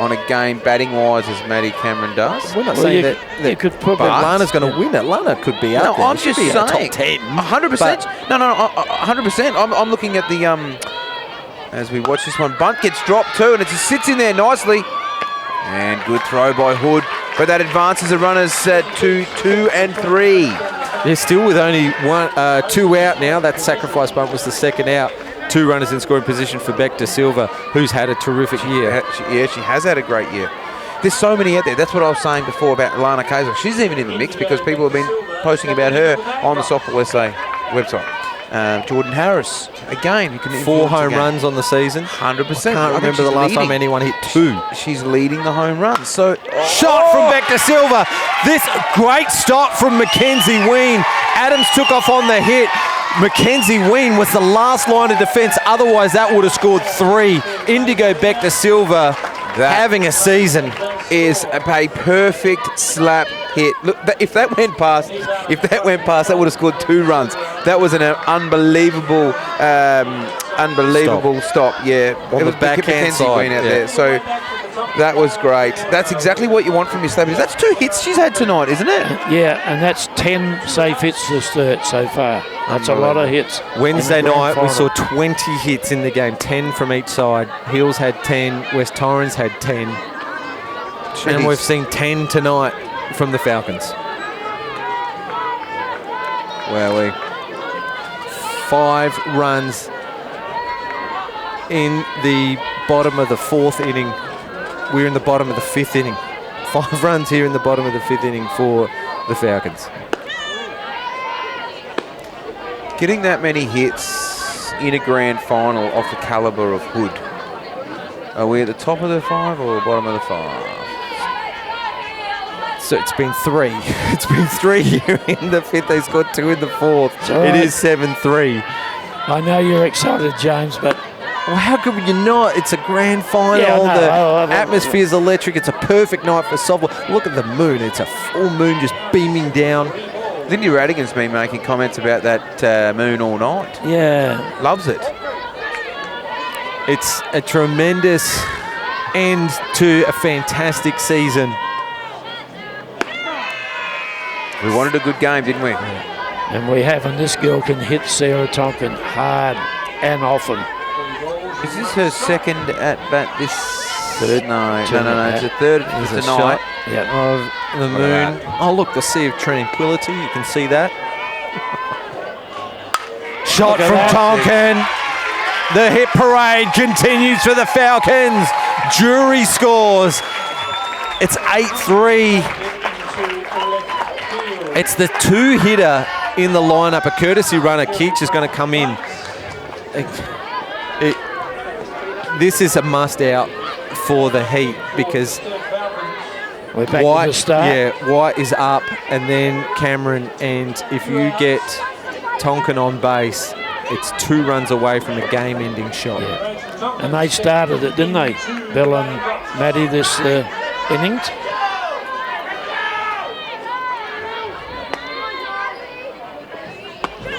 on a game batting-wise as Maddie Cameron does. We're not saying that could probably Lana's going to win it. Lana could be out there. I'm just saying. Top 10. 100%. No, 100%. I'm looking at the, as we watch this one, bunt gets dropped too, and it just sits in there nicely. And good throw by Hood, but that advances the runners to 2 and 3. They're still with only two out now. That sacrifice bunt was the second out. 2 runners in scoring position for Beck De Silva, who's had a terrific year. She has had a great year. There's so many out there. That's what I was saying before about Lana Kaysler. She's even in the mix because people have been posting about her on the Softball SA website. Jordan Harris, again, who can 4 home runs on the season. 100%. I can't remember the last time anyone hit 2. She's leading the home runs. So shot from Beck De Silva. This great stop from Mackenzie Ween. Adams took off on the hit. Mackenzie Ween was the last line of defence. Otherwise, that would have scored 3. Indigo Beck De Silva having a season. Is a perfect slap hit. Look, if that went past, that would have scored 2 runs. That was an unbelievable stop. Yeah, On it the was backhand side out there. So that was great. That's exactly what you want from your slappers. That's 2 hits she's had tonight, isn't it? Yeah, and that's 10 safe hits for Sturt so far. That's a lot of hits. Wednesday night, we saw 20 hits in the game, 10 from each side. Hills had 10, West Torrens had 10. And we've seen 10 tonight from the Falcons. Wowee. 5 runs in the bottom of the 4th inning. We're in the bottom of the 5th inning. 5 runs here in the bottom of the 5th inning for the Falcons. Getting that many hits in a grand final off the calibre of Hood. Are we at the top of the 5 or bottom of the 5? So it's been 3. It's been 3 here in the 5th. They scored 2 in the 4th. Right. It is 7-3. I know you're excited, James, but well, how could you not? It's a grand final. Yeah, the atmosphere's electric. It's a perfect night for softball. Look at the moon. It's a full moon just beaming down. Lindy Radigan's been making comments about that moon all night. yeah. Loves it. It's a tremendous end to a fantastic season. We wanted a good game, didn't we? And we have, and this girl can hit Sarah Tonkin hard and often. Is this her second at bat this? Third. No. It's a third There's a tonight. shot of the moon. Oh, look, the Sea of Tranquility. You can see that. Shot Look at from that. Tonkin. The hit parade continues for the Falcons. Jury scores. It's 8-3. It's the two-hitter in the lineup. A courtesy runner, Keach, is going to come in. This is a must-out for the Heat because We're back to the start. Yeah, White is up, and then Cameron. And if you get Tonkin on base, it's 2 runs away from a game-ending shot. Yeah. And they started it, didn't they? Bill and Maddie this innings.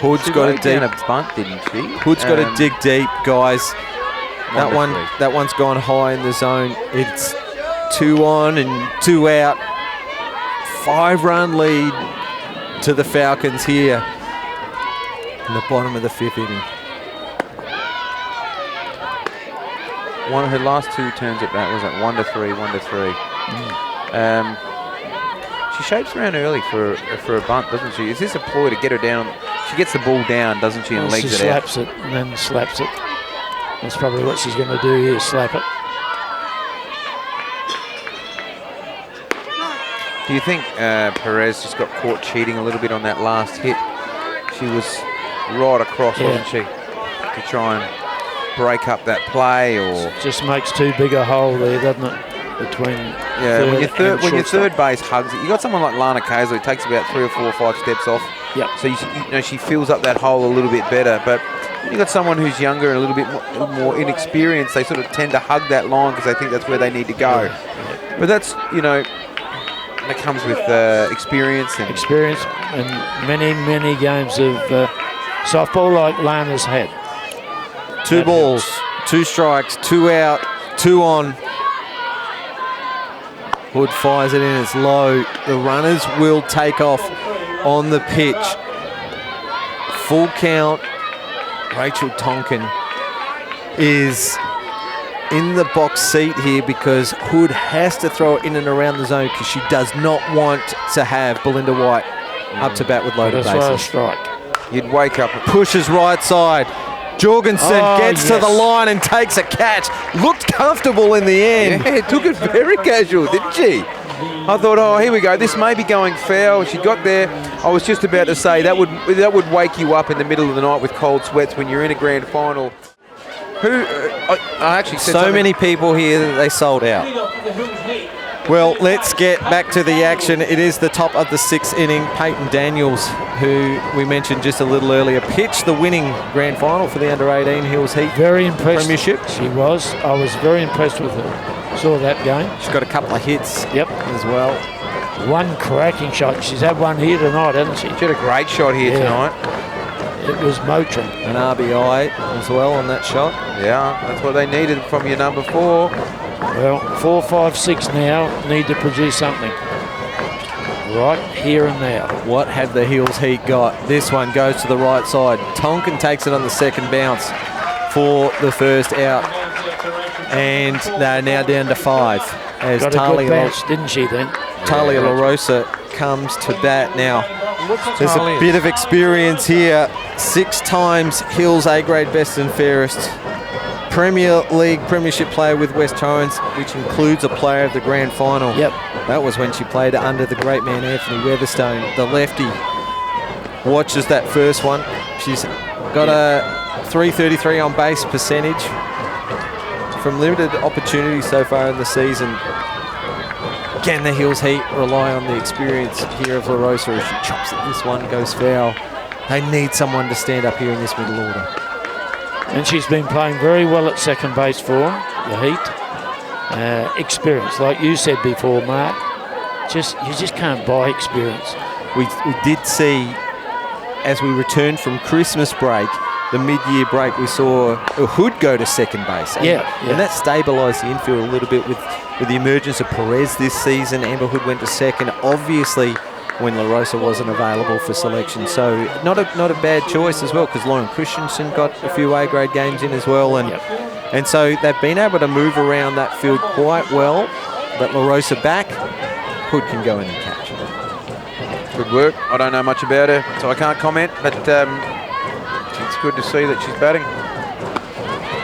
Hood's got to down deep. a bunt, didn't she? Hood's got to dig deep, guys. That 1-3. that one's gone high in the zone. It's 2 on and 2 out. 5-run lead to the Falcons here in the bottom of the 5th inning. One of her last 2 turns at bat was at 1-3, 1-3. She shapes around early for a bunt, doesn't she? Is this a ploy to get her down? She gets the ball down, doesn't she, and Well, legs she it out. slaps it and then slaps it. That's probably what she's going to do here, slap it. Do you think Perez just got caught cheating a little bit on that last hit? She was right across, wasn't she? To try and break up that play, or Just makes too big a hole there, doesn't it? Between yeah. When your and shortstop. third base hugs it, you got someone like Lana Kaiser who takes about 3 or 4 or 5 steps off. Yep. So you know she fills up that hole a little bit better. But when you got someone who's younger and a little bit more inexperienced, they sort of tend to hug that line because they think that's where they need to go. Yeah. But that's that comes with experience and Experience and many games of softball like Lana's had. 2 That balls, 2 strikes, 2 out, 2 on. Hood fires it in, it's low. The runners will take off on the pitch. Full count. Rachel Tonkin is in the box seat here because Hood has to throw it in and around the zone because she does not want to have Belinda White up to bat with loaded That's why a bases. strike. you'd wake up. Pushes right side. Jorgensen gets to the line and takes a catch. Looked comfortable in the end. Yeah, took it very casual, didn't she? I thought, oh, here we go. This may be going foul. She got there. I was just about to say that would wake you up in the middle of the night with cold sweats when you're in a grand final. I actually said So many people here that they sold out. Well, let's get back to the action. It is the top of the 6th inning. Peyton Daniels, who we mentioned just a little earlier, pitched the winning grand final for the under-18 Hills Heat. Very impressed. Premiership. She was. I was very impressed with her. Saw that game. She's got a couple of hits Yep. as well. One cracking shot. She's had one here tonight, hasn't she? She had a great shot here tonight. It was motoring. An RBI as well on that shot. Yeah, that's what they needed from your number 4. Well, 4, 5, 6 now need to produce something. Right here and now. What have the Hills Heat got? This one goes to the right side. Tonkin takes it on the second bounce for the first out. And they're now down to 5. As Got a good bounce, didn't she then? Talia La Rosa comes to bat now. There's a bit of experience here. 6 times Hills A-grade best and fairest. Premier League Premiership player with West Torrens, which includes a player of the grand final. Yep. That was when she played under the great man Anthony Weatherstone. The lefty watches that first one. She's got a .333 on base percentage from limited opportunities so far in the season. Can the Hills Heat rely on the experience here of La Rosa as she chops it? This one goes foul. They need someone to stand up here in this middle order. And she's been playing very well at second base for the Heat. Experience, like you said before, Mark. You just can't buy experience. We did see, as we returned from Christmas break, the mid-year break, we saw a Hood go to second base. And, and that stabilised the infield a little bit with the emergence of Perez this season. Amber Hood went to second. Obviously, when LaRosa wasn't available for selection. So not a bad choice as well, because Lauren Christensen got a few A-grade games in as well. And so they've been able to move around that field quite well. But LaRosa back, Hood can go in and catch. Good work. I don't know much about her, so I can't comment, but it's good to see that she's batting.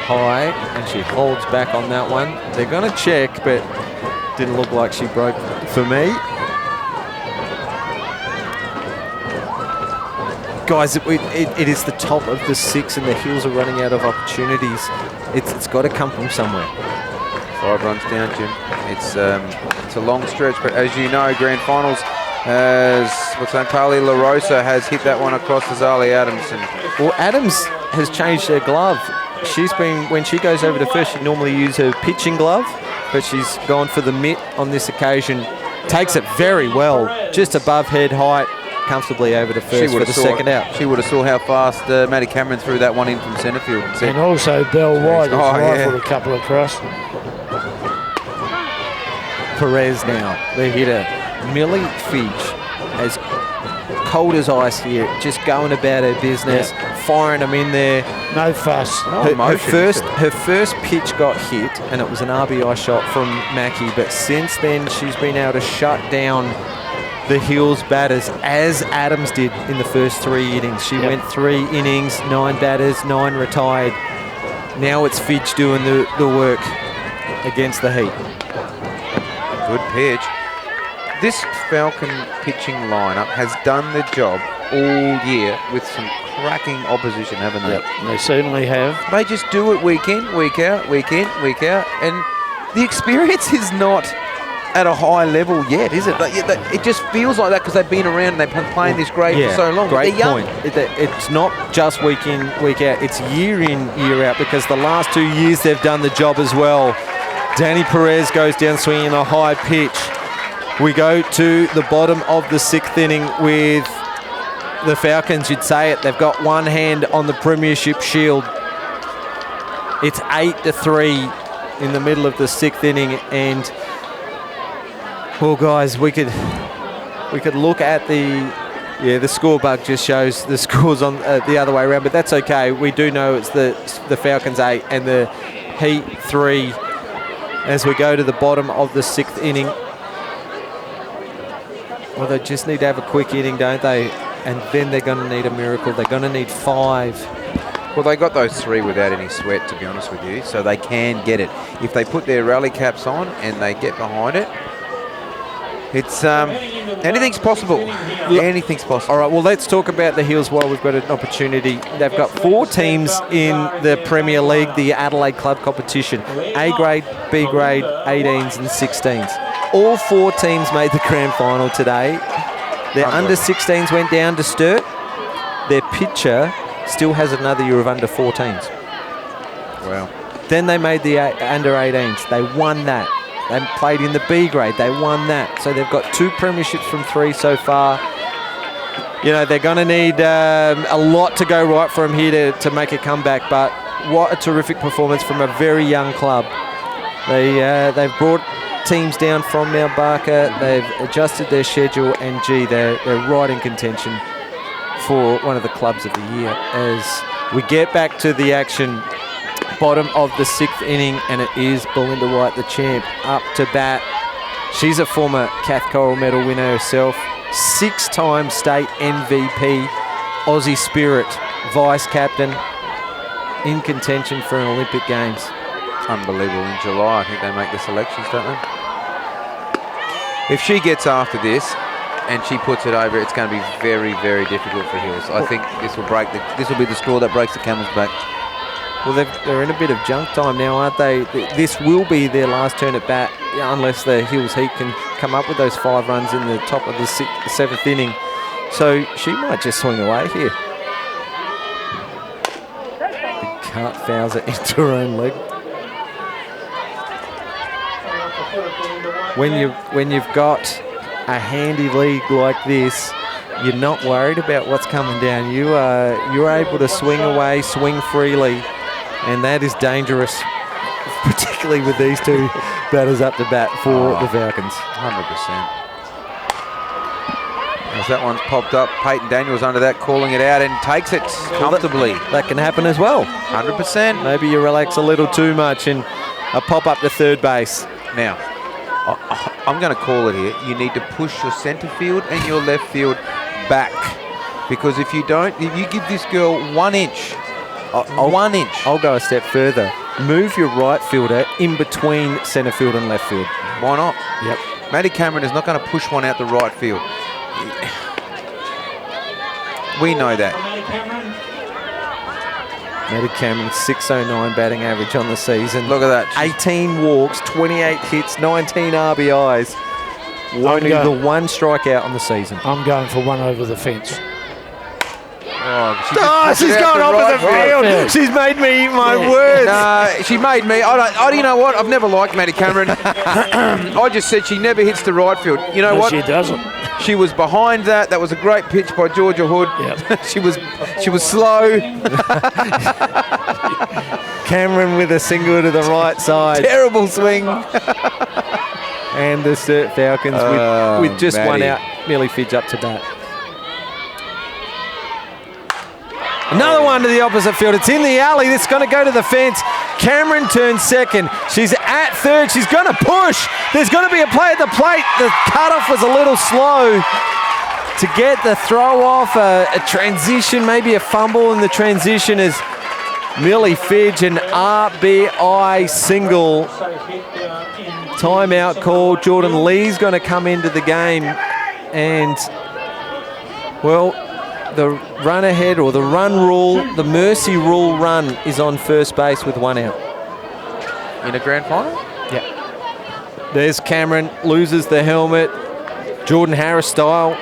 High, and she holds back on that one. They're going to check, but didn't look like she broke for me. Guys, it is the top of the 6 and the Hills are running out of opportunities. It's got to come from somewhere. 5 runs down, Jim. It's a long stretch, but as you know, grand finals, Tali LaRosa has hit that one across to Zali Adams. Well, Adams has changed her glove. When she goes over to first, she normally uses her pitching glove, but she's gone for the mitt on this occasion. Takes it very well, just above head height, comfortably over to first for the second out. She would have saw how fast Maddie Cameron threw that one in from centre field. And also Bell White has rifled a couple across. Perez now, the hitter. Millie Fidge, as cold as ice here, just going about her business, firing them in there. No fuss. Her first pitch got hit, and it was an RBI shot from Mackey, but since then she's been able to shut down the Hills batters, as Adams did in the first 3 innings. She went 3 innings, 9 batters, 9 retired. Now it's Fidge doing the work against the Heat. Good pitch. This Falcon pitching lineup has done the job all year with some cracking opposition, haven't they? Yep, they certainly have. They just do it week in, week out, week in, week out, and the experience is not at a high level yet, is it? It just feels like that because they've been around and they've been playing this grade for so long. Great point. It's not just week in, week out. It's year in, year out, because the last 2 years they've done the job as well. Danielle Perez goes down swinging a high pitch. We go to the bottom of the 6th inning with the Falcons. You'd say it. They've got one hand on the premiership shield. It's 8-3 in the middle of the 6th inning, and well, guys, we could look at the score bug just shows the scores on the other way around, but that's okay. We do know it's the Falcons 8 and the Heat 3 as we go to the bottom of the 6th inning. Well, they just need to have a quick inning, don't they? And then they're going to need a miracle. They're going to need 5. Well, they got those 3 without any sweat, to be honest with you, so they can get it. If they put their rally caps on and they get behind it, it's anything's possible. Anything's possible. All right, well, let's talk about the Hills while we've got an opportunity. They've got 4 teams in the Premier League, the Adelaide Club competition. A grade, B grade, 18s and 16s. All 4 teams made the grand final today. Their under 16s went down to Sturt. Their pitcher still has another year of under 14s. Wow. Then they made the under 18s. They won that. They played in the B grade. They won that. So they've got 2 premierships from 3 so far. You know, they're going to need a lot to go right for them here to make a comeback. But what a terrific performance from a very young club. They've brought teams down from Mount Barker. They've adjusted their schedule, and gee, they're right in contention for one of the clubs of the year. As we get back to the action, bottom of the 6th inning, and it is Belinda White, the champ, up to bat. She's a former Cath Coral medal winner herself, 6-time state MVP, Aussie Spirit, vice captain, in contention for an Olympic Games. Unbelievable. In July, I think they make the selections, don't they? If she gets after this and she puts it over, it's going to be very, very difficult for Hills. I think this will be the straw that breaks the camel's back. Well, they're in a bit of junk time now, aren't they? This will be their last turn at bat, unless the Hills Heat can come up with those 5 runs in the top of the 7th inning. So she might just swing away here. The cut fouls it into her own leg. When you've got a handy league like this, you're not worried about what's coming down. You're able to swing away, swing freely, and that is dangerous, particularly with these 2 batters up to bat for the Falcons. 100%. As that one's popped up, Peyton Daniels under that, calling it out and takes it comfortably. That can happen as well. 100%. Maybe you relax a little too much and a pop up to third base. Now, I'm going to call it here. You need to push your centre field and your left field back. Because if you don't, if you give this girl 1 inch, 1 inch. I'll go a step further. Move your right fielder in between centre field and left field. Why not? Yep. Maddie Cameron is not going to push one out the right field. We know that. Maddie Cameron, 609 batting average on the season. Look at that. 18 walks, 28 hits, 19 RBIs. Only the 1 strikeout on the season. I'm going for one over the fence. She's gone opposite field. She's made me eat my words. She made me. You know what? I've never liked Maddie Cameron. I just said she never hits the right field. You know what? She doesn't. She was behind that. That was a great pitch by Georgia Hood. Yep. she was slow. Cameron with a single to the right side. Terrible swing. And the Sturt Falcons with just Maddie. 1 out, Millie Fidge up to bat. Another one to the opposite field. It's in the alley. It's going to go to the fence. Cameron turns second. She's at third. She's going to push. There's going to be a play at the plate. The cutoff was a little slow to get the throw off. A transition, maybe a fumble in the transition as Millie Fidge, an RBI single. Timeout call. Jordan Lee's going to come into the game. And, well, the run ahead or the run rule, the mercy rule run is on first base with 1 out. In a grand final? Yeah. There's Cameron, loses the helmet. Jordan Harris style,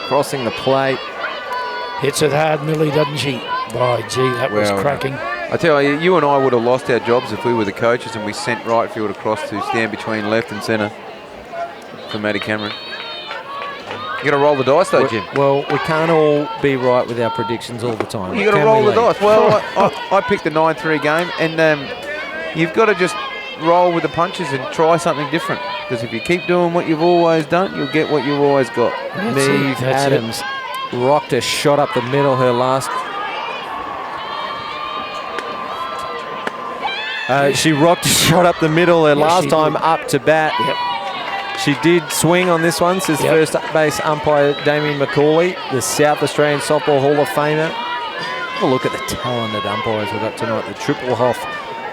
crossing the plate. Hits it hard, Millie, doesn't she? By gee, that was cracking. I tell you, you and I would have lost our jobs if we were the coaches and we sent right field across to stand between left and centre for Maddie Cameron. You got to roll the dice though, Jim. Well, we can't all be right with our predictions all the time. You got to roll the dice. Well, I picked the 9-3 game, and you've got to just roll with the punches and try something different. Because if you keep doing what you've always done, you'll get what you've always got. Neve Adams rocked a shot up the middle. Her last. She rocked a shot up the middle her last time up to bat. Yep. She did swing on this one, says first base umpire Damien McCauley, the South Australian Softball Hall of Famer. Have a look at the talented umpires we've got tonight. The Triple Hoff,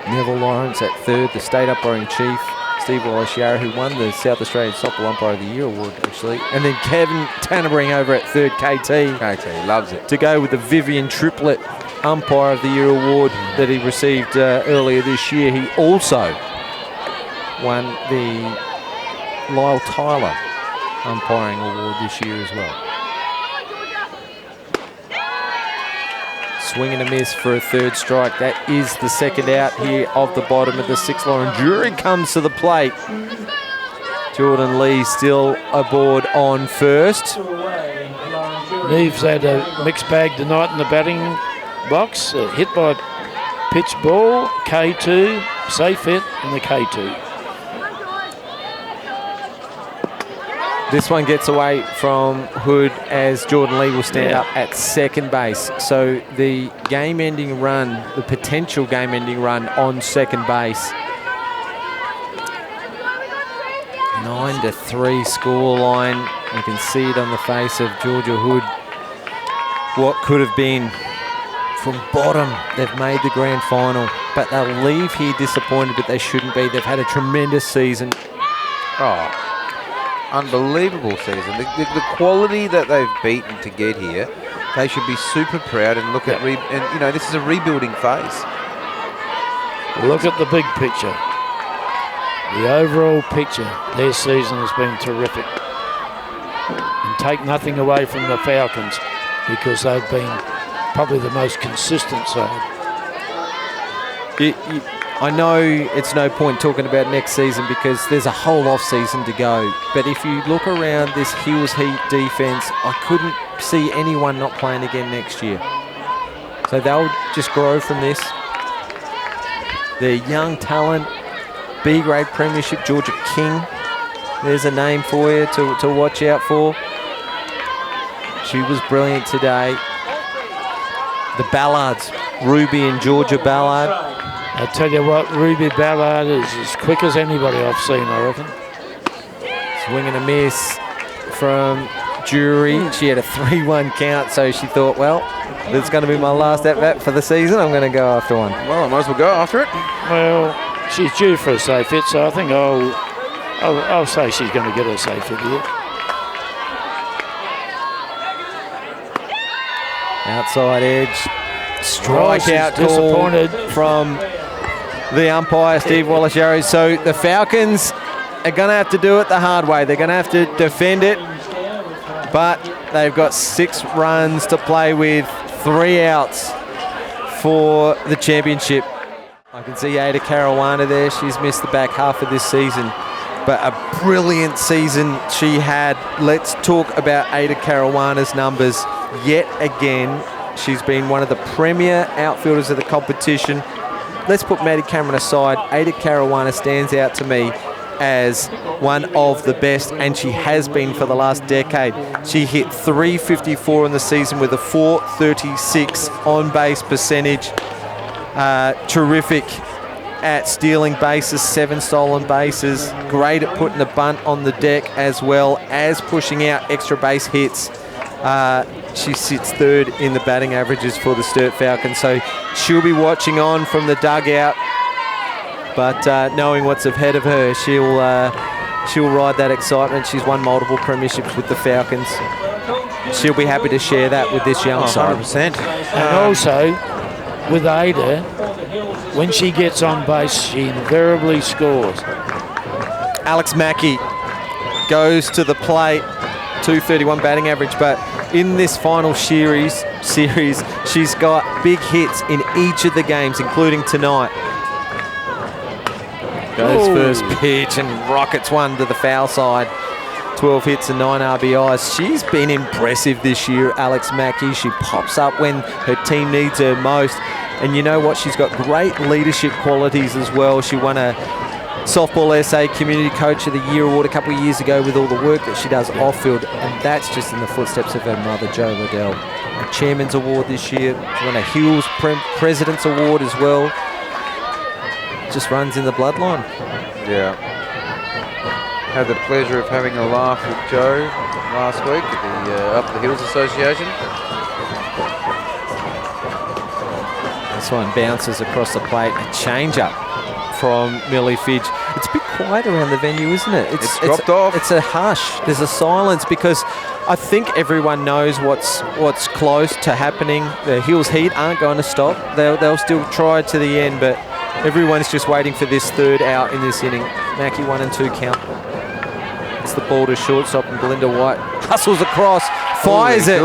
Neville Lawrence at third, the State Umpire-in-Chief, Steve Wallace-Yarra, who won the South Australian Softball Umpire of the Year award, actually. And then Kevin Tannebring over at third, KT. KT loves it. To go with the Vivian Triplett Umpire of the Year award that he received earlier this year. He also won the Lyle Tyler umpiring award this year as well. Swing and a miss for a third strike. That is the second out here of the bottom of the sixth. Lauren Drury comes to the plate. Jordan Lee still aboard on first. Neve's had a mixed bag tonight in the batting box. Hit by pitch ball, K2, safe hit, and the K2. This one gets away from Hood as Jordan Lee will stand up at second base. So the game-ending run, the potential game-ending run on second base. 9-3 scoreline. You can see it on the face of Georgia Hood. What could have been from bottom. They've made the grand final, but they'll leave here disappointed, but they shouldn't be. They've had a tremendous season. Oh. Unbelievable season. The quality that they've beaten to get here, they should be super proud and look at, and you know, this is a rebuilding phase. Look at the big picture. The overall picture, their season has been terrific. And take nothing away from the Falcons because they've been probably the most consistent side. I know it's no point talking about next season because there's a whole off season to go. But if you look around this Hills Heat defense, I couldn't see anyone not playing again next year. So they'll just grow from this. Their young talent, B-grade premiership, Georgia King. There's a name for you to watch out for. She was brilliant today. The Ballards, Ruby and Georgia Ballard. I tell you what, Ruby Ballard is as quick as anybody I've seen, I reckon. Swing and a miss from Jury. She had a 3-1 count, so she thought, well, it's going to be my last at-bat for the season. I'm going to go after one. Well, I might as well go after it. Well, she's due for a safe hit, so I think I'll say she's going to get a safe hit here. Outside edge. Strikeout disappointed from the umpire, Steve Wallace-Yarrow. So the Falcons are going to have to do it the hard way. They're going to have to defend it, but they've got 6 runs to play with, 3 outs for the championship. I can see Ada Caruana there. She's missed the back half of this season, but a brilliant season she had. Let's talk about Ada Caruana's numbers yet again. She's been one of the premier outfielders of the competition. Let's put Maddie Cameron aside. Ada Caruana stands out to me as one of the best, and she has been for the last decade. She hit .354 in the season with a .436 on-base percentage. Terrific at stealing bases, 7 stolen bases. Great at putting a bunt on the deck as well as pushing out extra base hits. She sits 3rd in the batting averages for the Sturt Falcons, so she'll be watching on from the dugout. But knowing what's ahead of her, she'll ride that excitement. She's won multiple premierships with the Falcons. She'll be happy to share that with this young side. 100%. And also, with Ada, when she gets on base, she invariably scores. Alex Mackey goes to the plate, .231 batting average, but in this final series, she's got big hits in each of the games, including tonight. Goes first pitch and rockets one to the foul side. 12 hits and 9 RBIs. She's been impressive this year, Alex Mackey. She pops up when her team needs her most. And you know what? She's got great leadership qualities as well. She won a Softball SA Community Coach of the Year award a couple of years ago with all the work that she does off-field. And that's just in the footsteps of her mother, Jo Liddell. A Chairman's Award this year. She won a Hills President's Award as well. Just runs in the bloodline. Yeah. Had the pleasure of having a laugh with Jo last week at the Up the Hills Association. This one bounces across the plate. A change-up from Millie Fidge. It's a bit quiet around the venue, isn't it? It's dropped off. It's a hush. There's a silence because I think everyone knows what's close to happening. The Hills Heat aren't going to stop. They'll still try to the end, but everyone's just waiting for this 3rd out in this inning. Mackey 1 and 2 count. It's the ball to shortstop, and Belinda White hustles across, fires it,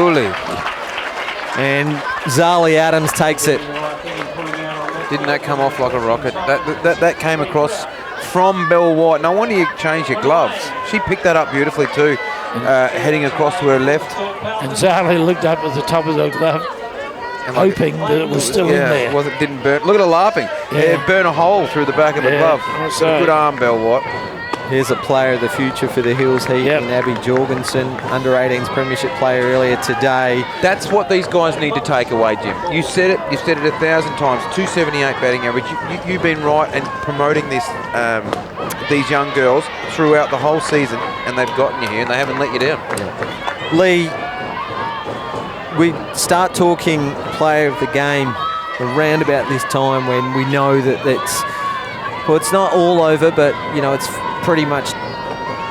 and Zali Adams takes it. Didn't that come off like a rocket? That came across from Belle White. No wonder you changed your gloves. She picked that up beautifully too, heading across to her left. And Zali looked up at the top of the glove, and hoping that it was still in there. It didn't burn. Look at her laughing. Yeah, it burned a hole through the back of the glove. So good arm, Belle White. Here's a player of the future for the Hills Heat, in Abby Jorgensen, under-18s premiership player earlier today. That's what these guys need to take away, Jim. You said it 1,000 times. 278 batting average. You've been right in promoting this, these young girls throughout the whole season, and they've gotten you here, and they haven't let you down. Yeah. Lee, we start talking player of the game around about this time when we know that it's not all over, but you know it's pretty much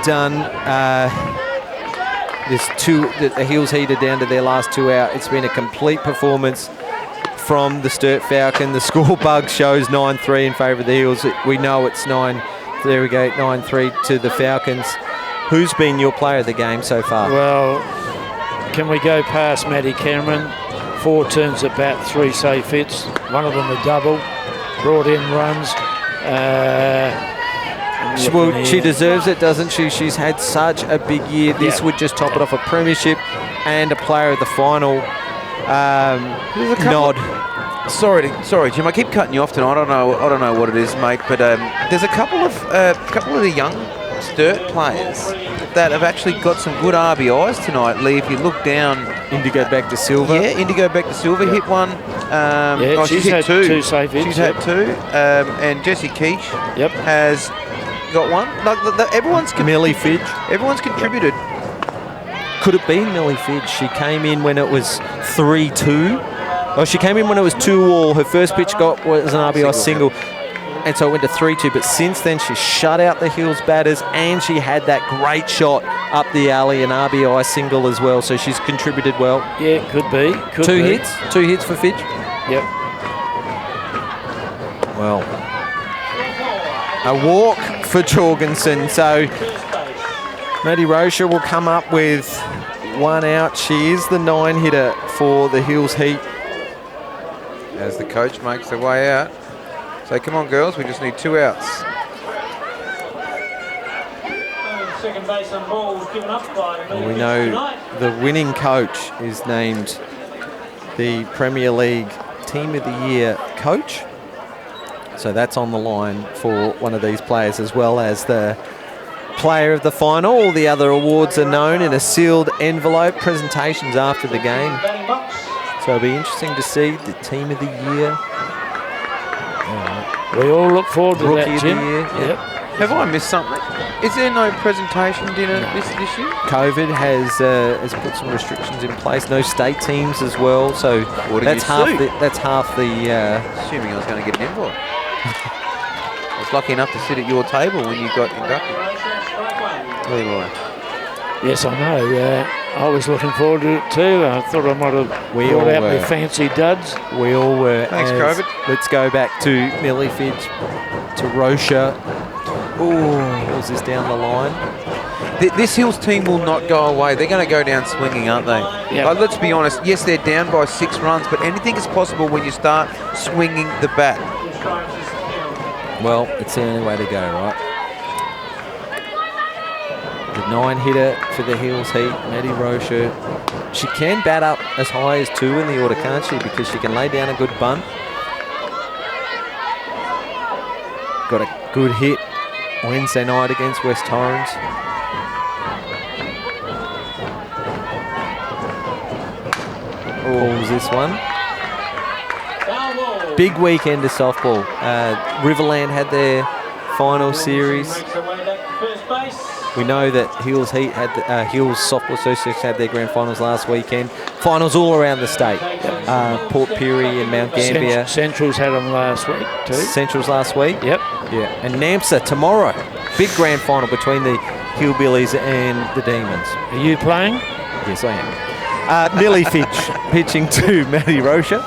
done. The Hills Heat are down to their last 2 out. It's been a complete performance from the Sturt Falcon. The score bug shows 9-3 in favour of the Hills. We know it's 9-3 to the Falcons. Who's been your player of the game so far? Well, can we go past Maddie Cameron? 4 turns at bat, 3 safe hits. One of them a double. Brought in runs. She deserves it, doesn't she? She's had such a big year. This would just top it off a premiership and a player of the final nod. Sorry, Jim. I keep cutting you off tonight. I don't know what it is, mate. But there's a couple of the young Sturt players that have actually got some good RBIs tonight, Lee. If you look down, Indigo back to Silver. Yeah, Indigo back to Silver hit one. She's hit had two safe hits. She's had two. And Jessie Quiche has got one. Like everyone's Millie Fidge. Everyone's contributed. Could it be Millie Fidge? She came in when it was 3-2. Oh, she came in when it was 2-all. Her first pitch was an RBI single. And so it went to 3-2. But since then, she shut out the Hills batters and she had that great shot up the alley, an RBI single as well. So she's contributed well. Yeah, could be. Two hits for Fidge. Yep. Well, a walk for Jorgensen. So Maddie Rocha will come up with one out. She is the 9-hitter for the Hills Heat. As the coach makes their way out. So come on, girls, we just need 2 outs. Second base on ball was given up by And we know the winning coach is named the Premier League Team of the Year coach. So that's on the line for one of these players, as well as the player of the final. All the other awards are known in a sealed envelope. Presentations after the game. So it'll be interesting to see the Team of the Year. We all look forward to Rookie that, of Jim. the Year. Yep. Have I missed something? Is there no presentation dinner this year? COVID has put some restrictions in place. No state teams as well. So that's half the. Assuming I was going to get an invite. I was lucky enough to sit at your table when you got inducted. Leroy. Yes, I know. I was looking forward to it too. I thought I might have brought out my fancy duds. We all were. Thanks, COVID. Let's go back to Millie Fidge, to Rocha. Oh, pulls this down the line. This Hills team will not go away. They're going to go down swinging, aren't they? Yep. Like, let's be honest. Yes, they're down by 6 runs, but anything is possible when you start swinging the bat. Well, it's the only way to go, right? The 9-hitter for the Hills Heat, Maddie Rocha. She can bat up as high as 2 in the order, can't she? Because she can lay down a good bunt. Got a good hit Wednesday night against West Torrens. Pulls this one. Big weekend of softball. Riverland had their final series. We know that Hills Heat had Hills Softball Association had their grand finals last weekend. Finals all around the state. Port Pirie and Mount Gambier. Central's had them last week too. Central's last week. Yep. Yeah. And NAMSA tomorrow. Big grand final between the Hillbillies and the Demons. Are you playing? Yes, I am. Millie Fidge pitching to Maddie Rocha.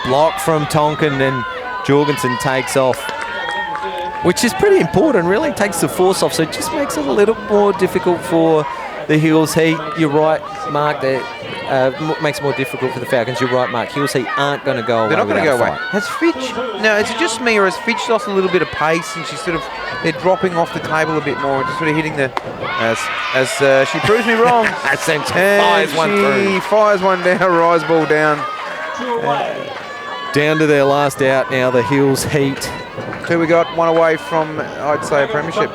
Block from Tonkin and Jorgensen takes off, which is pretty important, really. Takes the force off, so it just makes it a little more difficult for the Hills Heat. You're right, Mark, that makes it more difficult for the Falcons. You're right, Mark. Hills Heat aren't going to go away. They're not going to go away. Fight. Has Fidge, now is it just me, or has Fidge lost a little bit of pace and she's sort of, they're dropping off the table a bit more and just sort of hitting the, as she proves me wrong. fires one through. She fires one down, rise ball down. Down to their last out now, the Hills Heat. So we got one away from, I'd say, a premiership.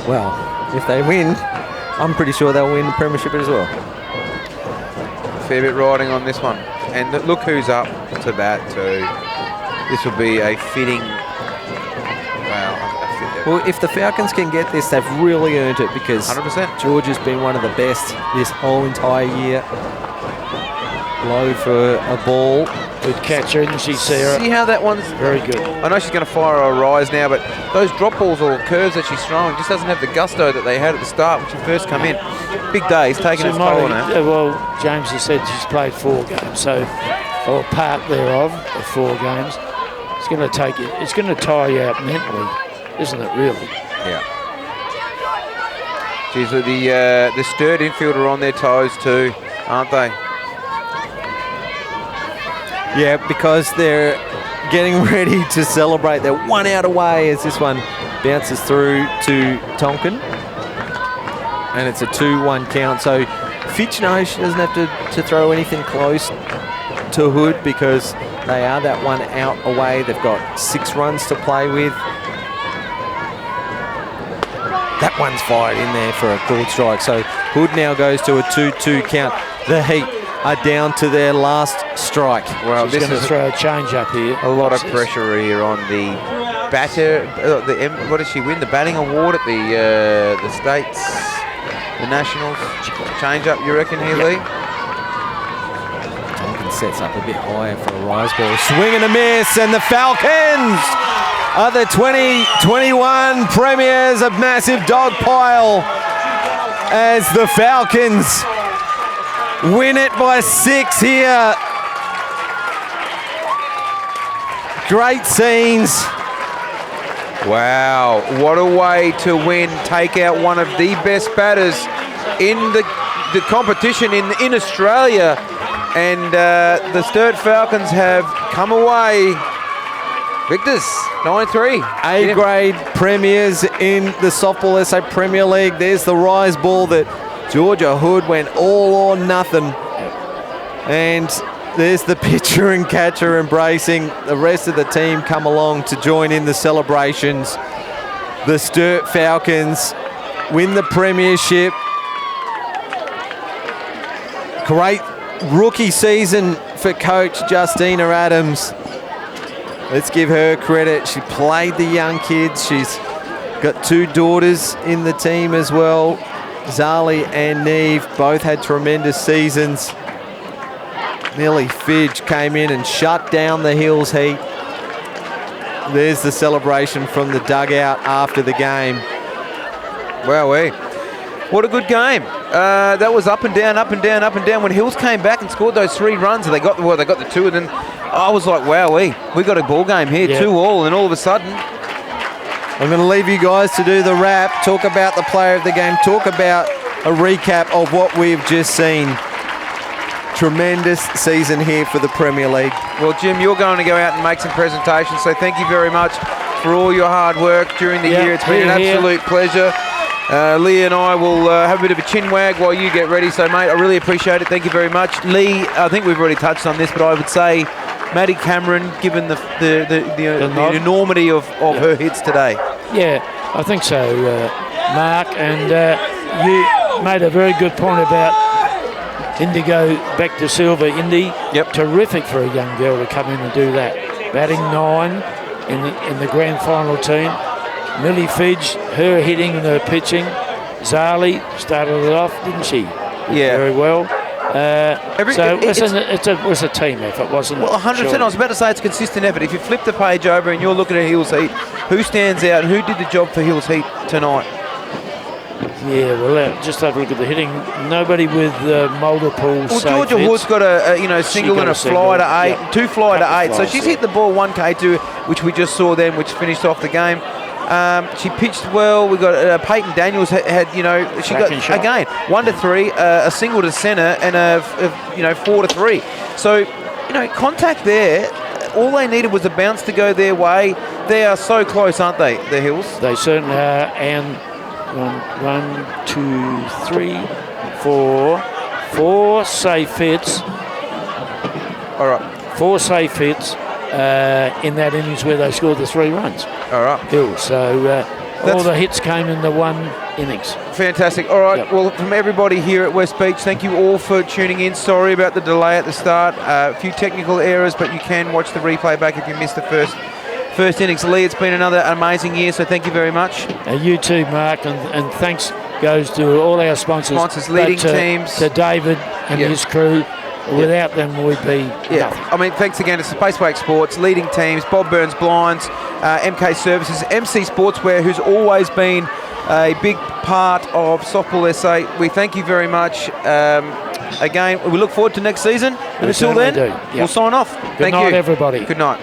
Well, if they win, I'm pretty sure they'll win the premiership as well. Fair bit riding on this one. And look who's up to bat too. This will be a fitting, Well, if the Falcons can get this, they've really earned it, because 100%. George has been one of the best this whole entire year. Low for a ball. Good catcher, isn't she, Sarah? See how that one's very good. I know she's going to fire a rise now, but those drop balls or curves that she's throwing just doesn't have the gusto that they had at the start when she first come in. Big day, he's taking its toll now. Well, James has said she's played 4 games, so, or part thereof of 4 games. It's going to take you. It's going to tire you out mentally, isn't it? Really? Yeah. Geez, the Sturt infield are on their toes too, aren't they? Yeah, because they're getting ready to celebrate. They're 1 out away as this one bounces through to Tonkin. And it's a 2-1 count. So Fitch knows she doesn't have to throw anything close to Hood, because they are that 1 out away. They've got 6 runs to play with. That one's fired in there for a called strike. So Hood now goes to a 2-2 count. The Heat are down to their last strike. Well, She's this going to is throw a change up here. a lot of pressure here on the batter. What does she win? The batting award at the States, the Nationals. Change up, you reckon here, Lee? Jenkins sets up a bit higher for a rise ball. Swing and a miss, and the Falcons are the 2021 premiers of massive dog pile as the Falcons win it by 6 here. Great scenes. Wow, what a way to win. Take out one of the best batters in the competition in Australia. And the Sturt Falcons have come away victors, 9-3. A-grade premiers in the Softball SA Premier League. There's the rise ball that Georgia Hood went all or nothing. And there's the pitcher and catcher embracing. The rest of the team come along to join in the celebrations. The Sturt Falcons win the premiership. Great rookie season for coach Justina Adams. Let's give her credit. She played the young kids. She's got 2 daughters in the team as well. Zali and Neve both had tremendous seasons. Millie Fidge came in and shut down the Hills Heat. There's the celebration from the dugout after the game. Wowee. What a good game. That was up and down, up and down, up and down. When Hills came back and scored those 3 runs, and they got the 2, and then I was like, wowee, we got a ball game here, 2-2, and all of a sudden. I'm going to leave you guys to do the wrap, talk about the player of the game, talk about a recap of what we've just seen. Tremendous season here for the Premier League. Well, Jim, you're going to go out and make some presentations, so thank you very much for all your hard work during the year. It's been an absolute pleasure. Lee and I will have a bit of a chin wag while you get ready. So, mate, I really appreciate it. Thank you very much. Lee, I think we've already touched on this, but I would say Maddie Cameron, given the enormity of her hits today. Yeah, I think so, Mark. And you made a very good point about Indigo back to silver. Indy, terrific for a young girl to come in and do that. Batting 9 in the grand final team. Millie Fidge, her hitting and her pitching. Zali started it off, didn't she? Very well. It was a team effort, wasn't it? Well, 100%. I was about to say it's a consistent effort. If you flip the page over and you're looking at Hills Heat, who stands out and who did the job for Hills Heat tonight? Yeah, well, just have a look at the hitting. Nobody with multiple safe Georgia hits. Hood's got a single and a fly to 8, 2 fly to 8. So she's hit the ball 1K2, which we just saw then, which finished off the game. She pitched well. We got Peyton Daniels had she got again 1 to 3, a single to centre, and a 4 to 3. So contact there. All they needed was a bounce to go their way. They are so close, aren't they? The Hills. They certainly are. And 1, 2, 3, 4 safe hits. All right. 4 safe hits in that innings where they scored the 3 runs. All right. Hills. So all the hits came in the 1 innings. Fantastic. All right. Well, from everybody here at West Beach, thank you all for tuning in. Sorry about the delay at the start. A few technical errors, but you can watch the replay back if you missed the first innings. Lee, it's been another amazing year, so thank you very much. You too, Mark, and thanks goes to all our sponsors. Leading teams. To David and his crew. Without them, we'd be nothing. I mean, thanks again to Spacewake Sports, leading teams, Bob Burns Blinds, MK Services, MC Sportswear, who's always been a big part of Softball SA. We thank you very much. Again, we look forward to next season. And until then, we'll sign off. Good night, everybody. Good night.